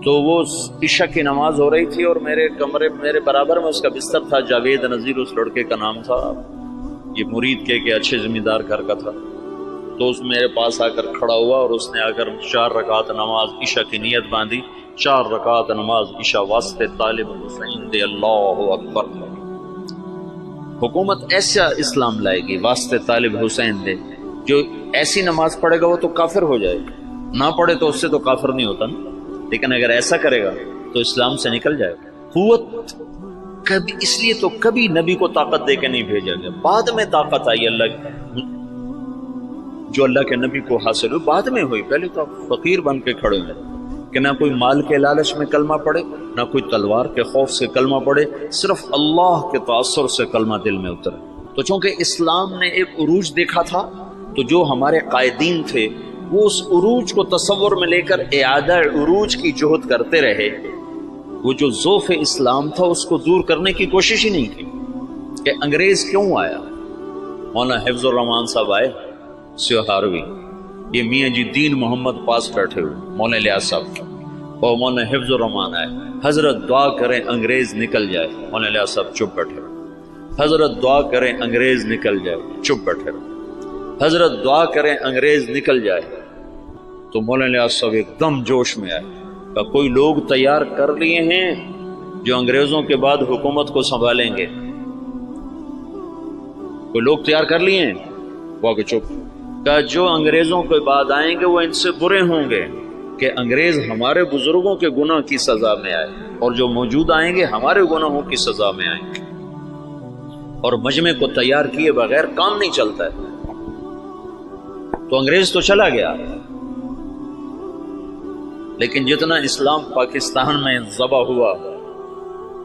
تو وہ عشاء کی نماز ہو رہی تھی اور میرے برابر میں اس کا بستر تھا، جاوید نذیر اس لڑکے کا نام تھا، یہ مرید کے اچھے زمیندار گھر کا تھا۔ تو اس میرے پاس آ کر کھڑا ہوا اور اس نے آ کر 4 رکعت نماز عشاء کی نیت باندھی، 4 رکعت نماز عشاء واسطے طالب حسین دے، اللہ اکبر۔ حکومت ایسا اسلام لائے گی واسطے طالب حسین دے، جو ایسی نماز پڑھے گا وہ تو کافر ہو جائے گا، نہ پڑھے تو اس سے تو کافر نہیں ہوتا نا، لیکن اگر ایسا کرے گا تو اسلام سے نکل جائے گا۔ قوت کبھی، اس لیے تو کبھی نبی کو طاقت دے کے نہیں بھیجا گیا، بعد میں طاقت آئی، جو اللہ کے نبی کو حاصل ہوئی بعد میں ہوئی، پہلے تو فقیر بن کے کھڑے ہوئے کہ نہ کوئی مال کے لالچ میں کلمہ پڑھے، نہ کوئی تلوار کے خوف سے کلمہ پڑھے، صرف اللہ کے تاثر سے کلمہ دل میں اترے۔ تو چونکہ اسلام نے ایک عروج دیکھا تھا تو جو ہمارے قائدین تھے وہ اس عروج کو تصور میں لے کر اعادہ عروج کی جہد کرتے رہے، وہ جو ذوف اسلام تھا اس کو دور کرنے کی کوشش ہی نہیں کی کہ انگریز کیوں آیا۔ مولانا حفظ الرحمان صاحب آئے سیوہاروی، یہ میاں جی دین محمد پاس بیٹھے ہوئے، مولانا الیاس صاحب اور مولانا حفظ الرحمان آئے، حضرت دعا کریں انگریز نکل جائے، مولانا الیاس صاحب چپ بیٹھے ہوئے، حضرت دعا کریں انگریز نکل جائے، چپ بیٹھے ہوئے، حضرت دعا کریں انگریز نکل جائے۔ تو مولانا الیاس صاحب ایک دم جوش میں آئے کہ کوئی لوگ تیار کر لیے ہیں جو انگریزوں کے بعد حکومت کو سنبھالیں گے، کوئی لوگ تیار کر لیے ہیں، وہ کہ چپ، کہ جو انگریزوں کے بعد آئیں گے وہ ان سے برے ہوں گے کہ انگریز ہمارے بزرگوں کے گناہ کی سزا میں آئے، اور جو موجود آئیں گے ہمارے گناہوں کی سزا میں آئیں گے، اور مجمع کو تیار کیے بغیر کام نہیں چلتا ہے۔ تو انگریز تو چلا گیا، لیکن جتنا اسلام پاکستان میں ذبح ہوا،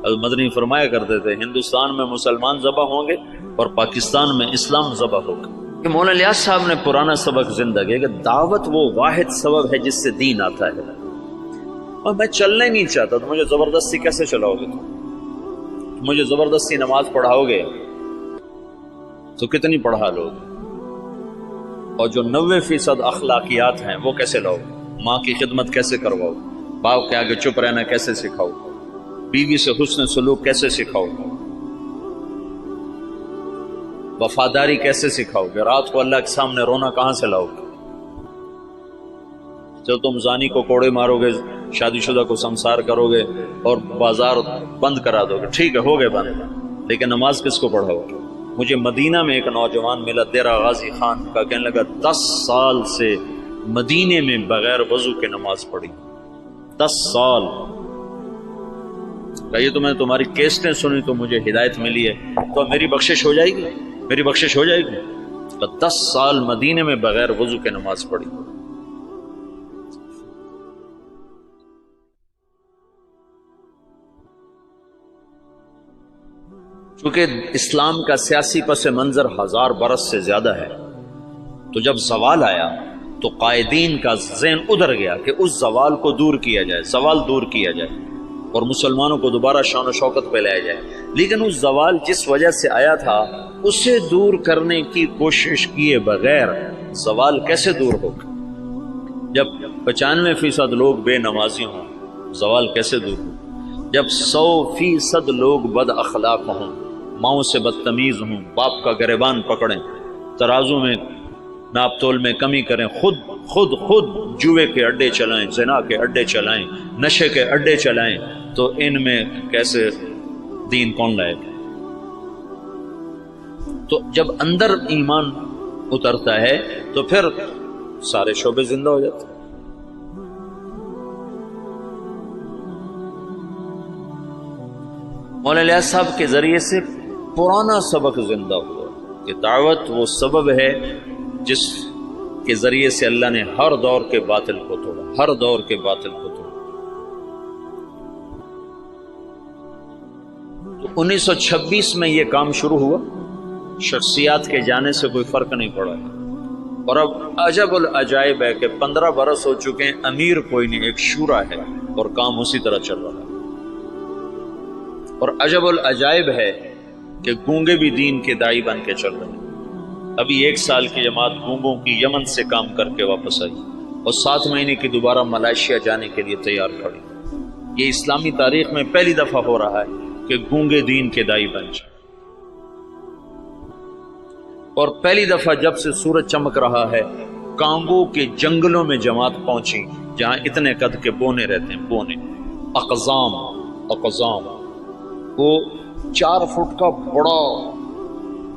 المدنی فرمایا کرتے تھے ہندوستان میں مسلمان ذبح ہوں گے اور پاکستان میں اسلام ذبح ہوگا۔ کہ مولانا الیاس صاحب نے پرانا سبق زندہ کیا کہ دعوت وہ واحد سبب ہے جس سے دین آتا ہے، اور میں چلنا ہی نہیں چاہتا تو مجھے زبردستی کیسے چلاؤ گے؟ تم مجھے زبردستی نماز پڑھاؤ گے تو کتنی پڑھا لو گے؟ اور جو 90% اخلاقیات ہیں وہ کیسے لاؤ؟ ماں کی خدمت کیسے کرواؤ؟ باپ کے آگے چپ رہنا کیسے سکھاؤ؟ بیوی سے حسن سلوک کیسے سکھاؤ؟ وفاداری کیسے سکھاؤ گے؟ رات کو اللہ کے سامنے رونا کہاں سے لاؤ گے؟ جب تم زانی کو کوڑے مارو گے، شادی شدہ کو سنسار کرو گے اور بازار بند کرا دو گے، ٹھیک ہے ہو گئے بند، لیکن نماز کس کو پڑھاؤ گے؟ مجھے مدینہ میں ایک نوجوان ملا، دیرہ غازی خان کا، کہنے لگا 10 سال سے مدینے میں بغیر وضو کے نماز پڑھی، 10 سال۔ کہیے تو میں نے تمہاری کیسٹیں سنی تو مجھے ہدایت ملی ہے، تو میری بخشش ہو جائے گی؟ میری بخشش ہو جائے گی؟ تو 10 سال مدینے میں بغیر وضو کے نماز پڑھی۔ چونکہ اسلام کا سیاسی پس منظر 1000 برس سے زیادہ ہے، تو جب زوال آیا تو قائدین کا ذہن ادھر گیا کہ اس زوال کو دور کیا جائے، زوال دور کیا جائے اور مسلمانوں کو دوبارہ شان و شوکت پہ لایا جائے۔ لیکن اس زوال جس وجہ سے آیا تھا اسے دور کرنے کی کوشش کیے بغیر زوال کیسے دور ہوگا؟ جب 95% لوگ بے نمازی ہوں، زوال کیسے دور ہو؟ جب 100% لوگ بد اخلاق ہوں، ماؤں سے بدتمیز ہوں، باپ کا گریبان پکڑیں، ترازو میں ناپ تول میں کمی کریں، خود جوئے کے اڈے چلائیں، زنا کے اڈے چلائیں، نشے کے اڈے چلائیں، تو ان میں کیسے دین کون لائے گا؟ تو جب اندر ایمان اترتا ہے تو پھر سارے شعبے زندہ ہو جاتے ہیں۔ مولانا الیاس صاحب کے ذریعے سے پرانا سبق زندہ ہوا کہ دعوت وہ سبب ہے جس کے ذریعے سے اللہ نے ہر دور کے باطل کو توڑا، ہر دور کے باطل کو توڑا۔ تو 1926 میں یہ کام شروع ہوا، شخصیات کے جانے سے کوئی فرق نہیں پڑا ہے، اور اب عجب العجائب ہے کہ 15 برس ہو چکے ہیں، امیر کوئی نہیں، ایک شورا ہے اور کام اسی طرح چل رہا ہے۔ اور عجب العجائب ہے کہ گونگے بھی دین کے داعی بن کے چل رہے ہیں۔ ابھی 1 سال کی جماعت گونگوں کی یمن سے کام کر کے واپس آئی اور 7 مہینے کی دوبارہ ملائیشیا جانے کے لیے تیار کھڑی۔ یہ اسلامی تاریخ میں پہلی دفعہ ہو رہا ہے کہ گونگے دین کے داعی بن جائے، اور پہلی دفعہ جب سے سورج چمک رہا ہے کانگو کے جنگلوں میں جماعت پہنچی جہاں اتنے قد کے بونے رہتے ہیں، بونے اقزام، وہ 4 فٹ کا بڑا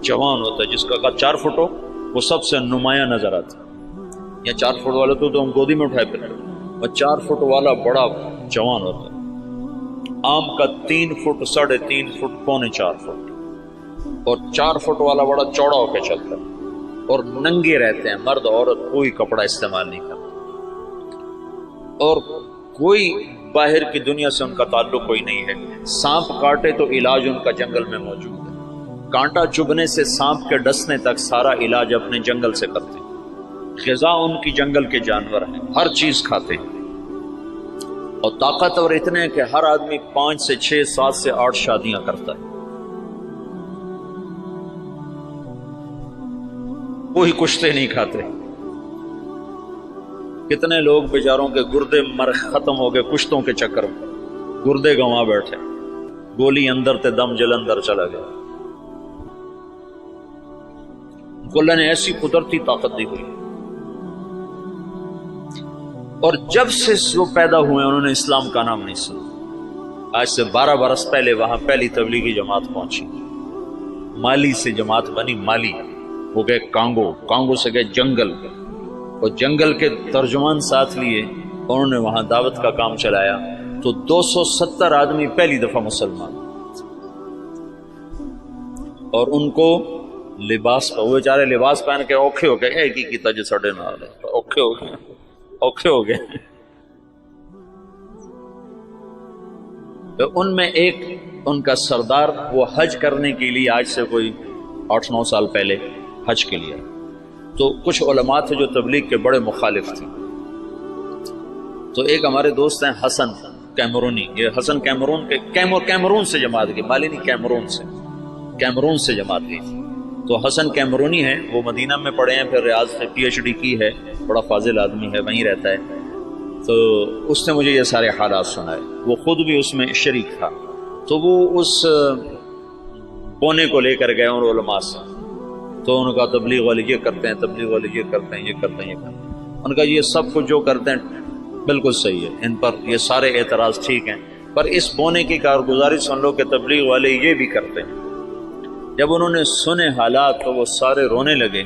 جوان ہوتا ہے، جس کا قد 4 فٹ ہو وہ سب سے نمایاں نظر آتا ہے۔ یا 4 فٹ والا تو ہم گودی میں اٹھائے پھر، اور 4 فٹ والا بڑا جوان ہوتا ہے۔ آم کا 3 فٹ 3.5 فٹ پونے 4 فٹ، اور 4 فٹ والا بڑا چوڑا ہو کے چلتا ہے، اور ننگے رہتے ہیں، مرد عورت کوئی کپڑا استعمال نہیں کرتا، اور کوئی باہر کی دنیا سے ان کا تعلق کوئی نہیں ہے۔ سانپ کاٹے تو علاج ان کا جنگل میں موجود ہے، کانٹا چبھنے سے سانپ کے ڈسنے تک سارا علاج اپنے جنگل سے کرتے ہیں۔ غذا ان کی جنگل کے جانور ہیں، ہر چیز کھاتے ہیں، اور طاقتور اتنے ہیں کہ ہر آدمی 5 سے 6 7 سے 8 شادیاں کرتا ہے، کوئی کشتے نہیں کھاتے۔ کتنے لوگ بیچاروں کے گردے مر ختم ہو گئے کشتوں کے چکر میں، گردے گنوا بیٹھے، گولی اندر تے دم جلندر چلا گیا۔ اللہ نے ایسی قدرتی طاقت دی ہوئی، اور جب سے وہ پیدا ہوئے انہوں نے اسلام کا نام نہیں سنا۔ آج سے 12 برس پہلے وہاں پہلی تبلیغی جماعت پہنچی، مالی سے جماعت بنی، مالی وہ گئے کانگو سے گئے جنگل، اور جنگل کے ترجمان ساتھ لیے، انہوں نے وہاں دعوت کا کام چلایا، تو 270 آدمی پہلی دفعہ مسلمان، اور ان کو لباس، وہ بیچارے لباس پہن کے اوکھے ہو گئے، ایک ہی کیتا جو ساڑھے نال ہے، اوکھے ہو گئے۔ تو ان میں ایک ان کا سردار، وہ حج کرنے کے لیے آج سے کوئی 8-9 سال پہلے حج کے لیے، تو کچھ علماء تھے جو تبلیغ کے بڑے مخالف تھے، تو ایک ہمارے دوست ہیں حسن کیمرونی، یہ حسن کیمرون سے جماعت گئی، مالی نہیں، کیمرون سے جماعت گئی تھی۔ تو حسن کیمرونی ہے، وہ مدینہ میں پڑھے ہیں، پھر ریاض سے PhD کی ہے، بڑا فاضل آدمی ہے، وہیں رہتا ہے۔ تو اس نے مجھے یہ سارے حالات سنائے، وہ خود بھی اس میں شریک تھا۔ تو وہ اس بونے کو لے کر گئے ان علماء سے، تو ان کا تبلیغ والے یہ کرتے ہیں، تبلیغ والے یہ کرتے ہیں، یہ کرتے ہیں، یہ کرتے ہیں۔ ان کا یہ سب کچھ جو کرتے ہیں بالکل صحیح ہے، ان پر یہ سارے اعتراض ٹھیک ہیں، پر اس بونے کی کارگزاری سن لو کہ تبلیغ والے یہ بھی کرتے ہیں۔ جب انہوں نے سنے حالات تو وہ سارے رونے لگے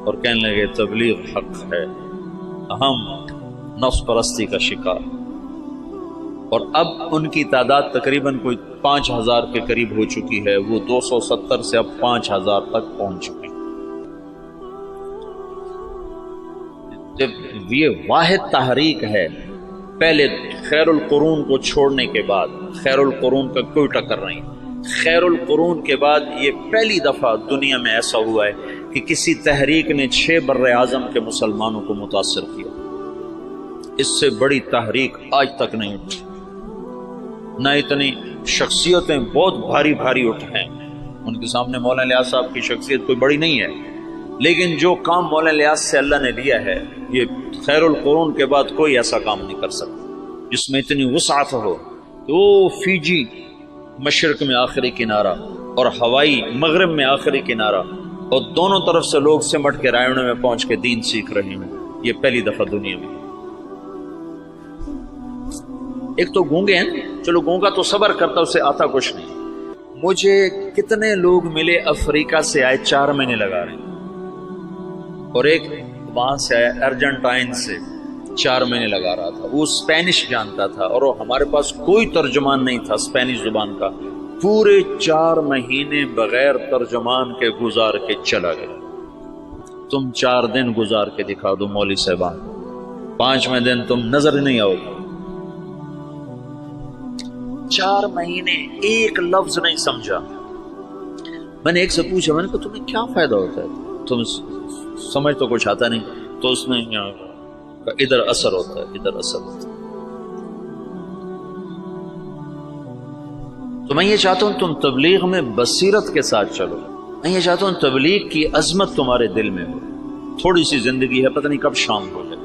اور کہنے لگے تبلیغ حق ہے، ہم نفس پرستی کا شکار۔ اور اب ان کی تعداد تقریباً کوئی 5000 کے قریب ہو چکی ہے، وہ 270 سے اب 5000 تک پہنچ چکے ہیں۔ جب یہ واحد تحریک ہے، پہلے خیر القرون کو چھوڑنے کے بعد، خیر القرون کا کوئی ٹکر نہیں، خیر القرون کے بعد یہ پہلی دفعہ دنیا میں ایسا ہوا ہے کہ کسی تحریک نے 6 بر اعظم کے مسلمانوں کو متاثر کیا۔ اس سے بڑی تحریک آج تک نہیں اٹھی، نہ اتنی شخصیتیں بہت بھاری بھاری اٹھے ہیں، ان کے سامنے مولانا الیاس صاحب کی شخصیت کوئی بڑی نہیں ہے، لیکن جو کام مولانا الیاس سے اللہ نے لیا ہے، یہ خیر القرون کے بعد کوئی ایسا کام نہیں کر سکتا جس میں اتنی وسعت ہو کہ وہ فیجی مشرق میں آخری کنارہ اور ہوائی مغرب میں آخری کنارہ، اور دونوں طرف سے لوگ سمٹ کے رائے میں پہنچ کے دین سیکھ رہے ہیں، یہ پہلی دفعہ دنیا میں۔ ایک تو گونگے ہیں، چلو گونگا تو صبر کرتا، اسے آتا کچھ نہیں۔ مجھے کتنے لوگ ملے افریقہ سے آئے، 4 مہینے لگا رہے ہیں، اور ایک وہاں سے آیا ارجنٹائن سے 4 مہینے لگا رہا تھا، وہ اسپینش جانتا تھا، اور ہمارے پاس کوئی ترجمان نہیں تھا اسپینش زبان کا، پورے 4 مہینے بغیر ترجمان کے گزار کے چلا گیا۔ تم 4 دن گزار کے دکھا دو مولوی صاحبان، 5ویں دن تم نظر نہیں آؤ گے۔ 4 مہینے ایک لفظ نہیں سمجھا۔ میں نے ایک سے پوچھا، میں نے کہا تمہیں کیا فائدہ ہوتا ہے، تم سمجھ تو کچھ آتا نہیں؟ تو اس نے کہا ادھر اثر ہوتا ہے، ادھر اثر ہوتا ہے۔ تو میں یہ چاہتا ہوں تم تبلیغ میں بصیرت کے ساتھ چلو۔ میں یہ چاہتا ہوں تبلیغ کی عظمت تمہارے دل میں ہو۔ تھوڑی سی زندگی ہے، پتہ نہیں کب شام ہو جائے۔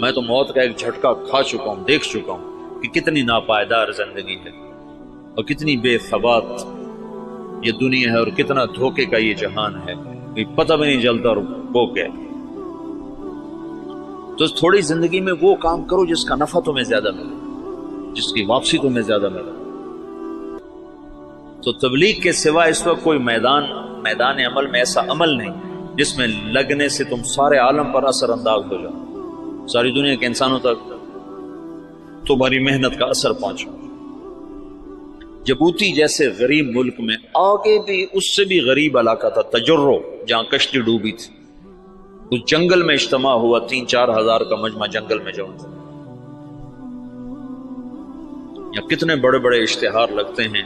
میں تو موت کا ایک جھٹکا کھا چکا ہوں، دیکھ چکا ہوں کہ کتنی ناپائیدار زندگی ہے اور کتنی بے ثبات یہ دنیا ہے اور کتنا دھوکے کا یہ جہان ہے، پتہ بھی نہیں چلتا اور وہ کیا۔ تو تھوڑی زندگی میں وہ کام کرو جس کا نفع تمہیں زیادہ ملے، جس کی واپسی تمہیں زیادہ ملے۔ تو تبلیغ کے سوا اس وقت کوئی میدان عمل میں ایسا عمل نہیں جس میں لگنے سے تم سارے عالم پر اثر انداز ہو جاؤ، ساری دنیا کے انسانوں تک تمہاری محنت کا اثر پہنچا۔ جبوتی جیسے غریب ملک میں آگے بھی اس سے بھی غریب علاقہ تھا تجرو، جہاں کشتی ڈوبی تھی، اس جنگل میں اجتماع ہوا، 3-4 ہزار کا مجمع جنگل میں جمع تھا۔ یا کتنے بڑے بڑے اشتہار لگتے ہیں،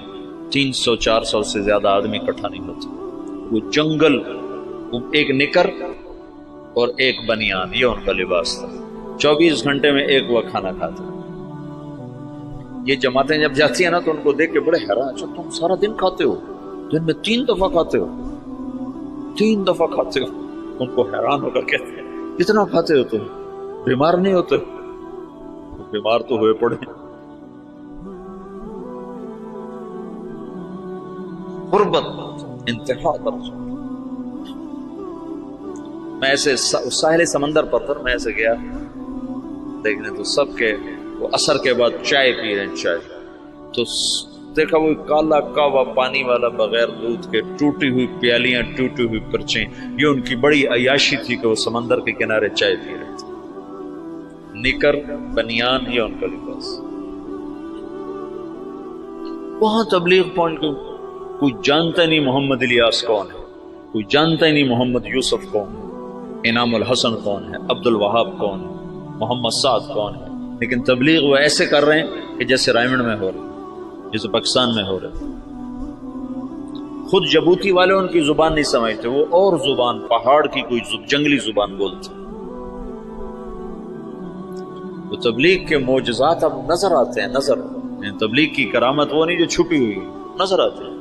300-400 سے زیادہ آدمی اکٹھا نہیں ہوتے۔ وہ جنگل، وہ ایک نکر اور ایک بنیان، یہ ان کا لباس تھا۔ 24 گھنٹے میں ایک وقت کھانا کھاتے۔ یہ جماعتیں جب جاتی ہیں نا تو ان کو دیکھ کے بڑے حیران، اچھا تم سارا دن کھاتے ہو، دن میں 3 دفعہ کھاتے ہو، 3 دفعہ کھاتے ہو۔ ان کو حیران ہو کر کہتے ہیں کتنا کھاتے ہو تم، بیمار نہیں ہوتے؟ بیمار تو ہوئے پڑے۔ غربت انتہا درجہ۔ میں ایسے ساحل سمندر پر تھا، میں ایسے گیا دیکھنے تو سب کے وہ اثر کے بعد چائے پی رہے ہیں، چائے تو دیکھا وہ کالا کاوا پانی والا بغیر دودھ کے، ٹوٹی ہوئی پیالیاں، ٹوٹی ہوئی پرچیں، یہ ان کی بڑی عیاشی تھی کہ وہ سمندر کے کنارے چائے پی رہے تھے۔ نکر بنیان یہ ان کا لباس۔ وہاں تبلیغ پہنچ گئی، کوئی جانتا نہیں محمد الیاس کون ہے، کوئی جانتا ہی نہیں محمد یوسف کون ہے، انعام الحسن کون ہے، عبد الوہاب کون ہے، محمد سعد کون ہے، لیکن تبلیغ وہ ایسے کر رہے ہیں کہ جیسے رائمنڈ میں ہو رہے، جیسے پاکستان میں ہو رہے۔ خود جبوتی والے ان کی زبان نہیں سمجھتے، وہ اور زبان، پہاڑ کی کوئی جنگلی زبان بولتے۔ وہ تبلیغ کے معجزات اب نظر آتے ہیں، نظر تبلیغ کی کرامت وہ نہیں جو چھپی ہوئی، نظر آتے ہیں۔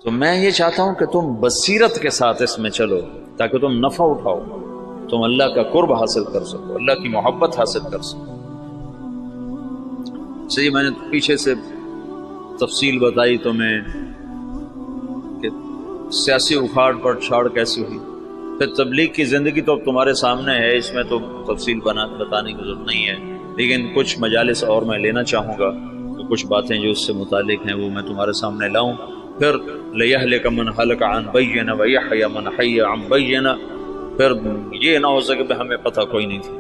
تو میں یہ چاہتا ہوں کہ تم بصیرت کے ساتھ اس میں چلو تاکہ تم نفع اٹھاؤ، تم اللہ کا قرب حاصل کر سکو، اللہ کی محبت حاصل کر سکو۔ صحیح، میں نے پیچھے سے تفصیل بتائی تمہیں کہ سیاسی اکھاڑ پر چھاڑ کیسی ہوئی، پھر تبلیغ کی زندگی تو اب تمہارے سامنے ہے، اس میں تو تفصیل بتانے کی ضرورت نہیں ہے، لیکن کچھ مجالس اور میں لینا چاہوں گا، تو کچھ باتیں جو اس سے متعلق ہیں وہ میں تمہارے سامنے لاؤں۔ پھر لِيَهْلِكَ مَنْ هَلَكَ عَنْ بَيِّنَةٍ وَيَحْيَىٰ مَنْ حَيَّ عَنْ بَيِّنَةٍ، پھر یہ نہ ہو سکے کہ ہمیں پتہ کوئی نہیں تھی۔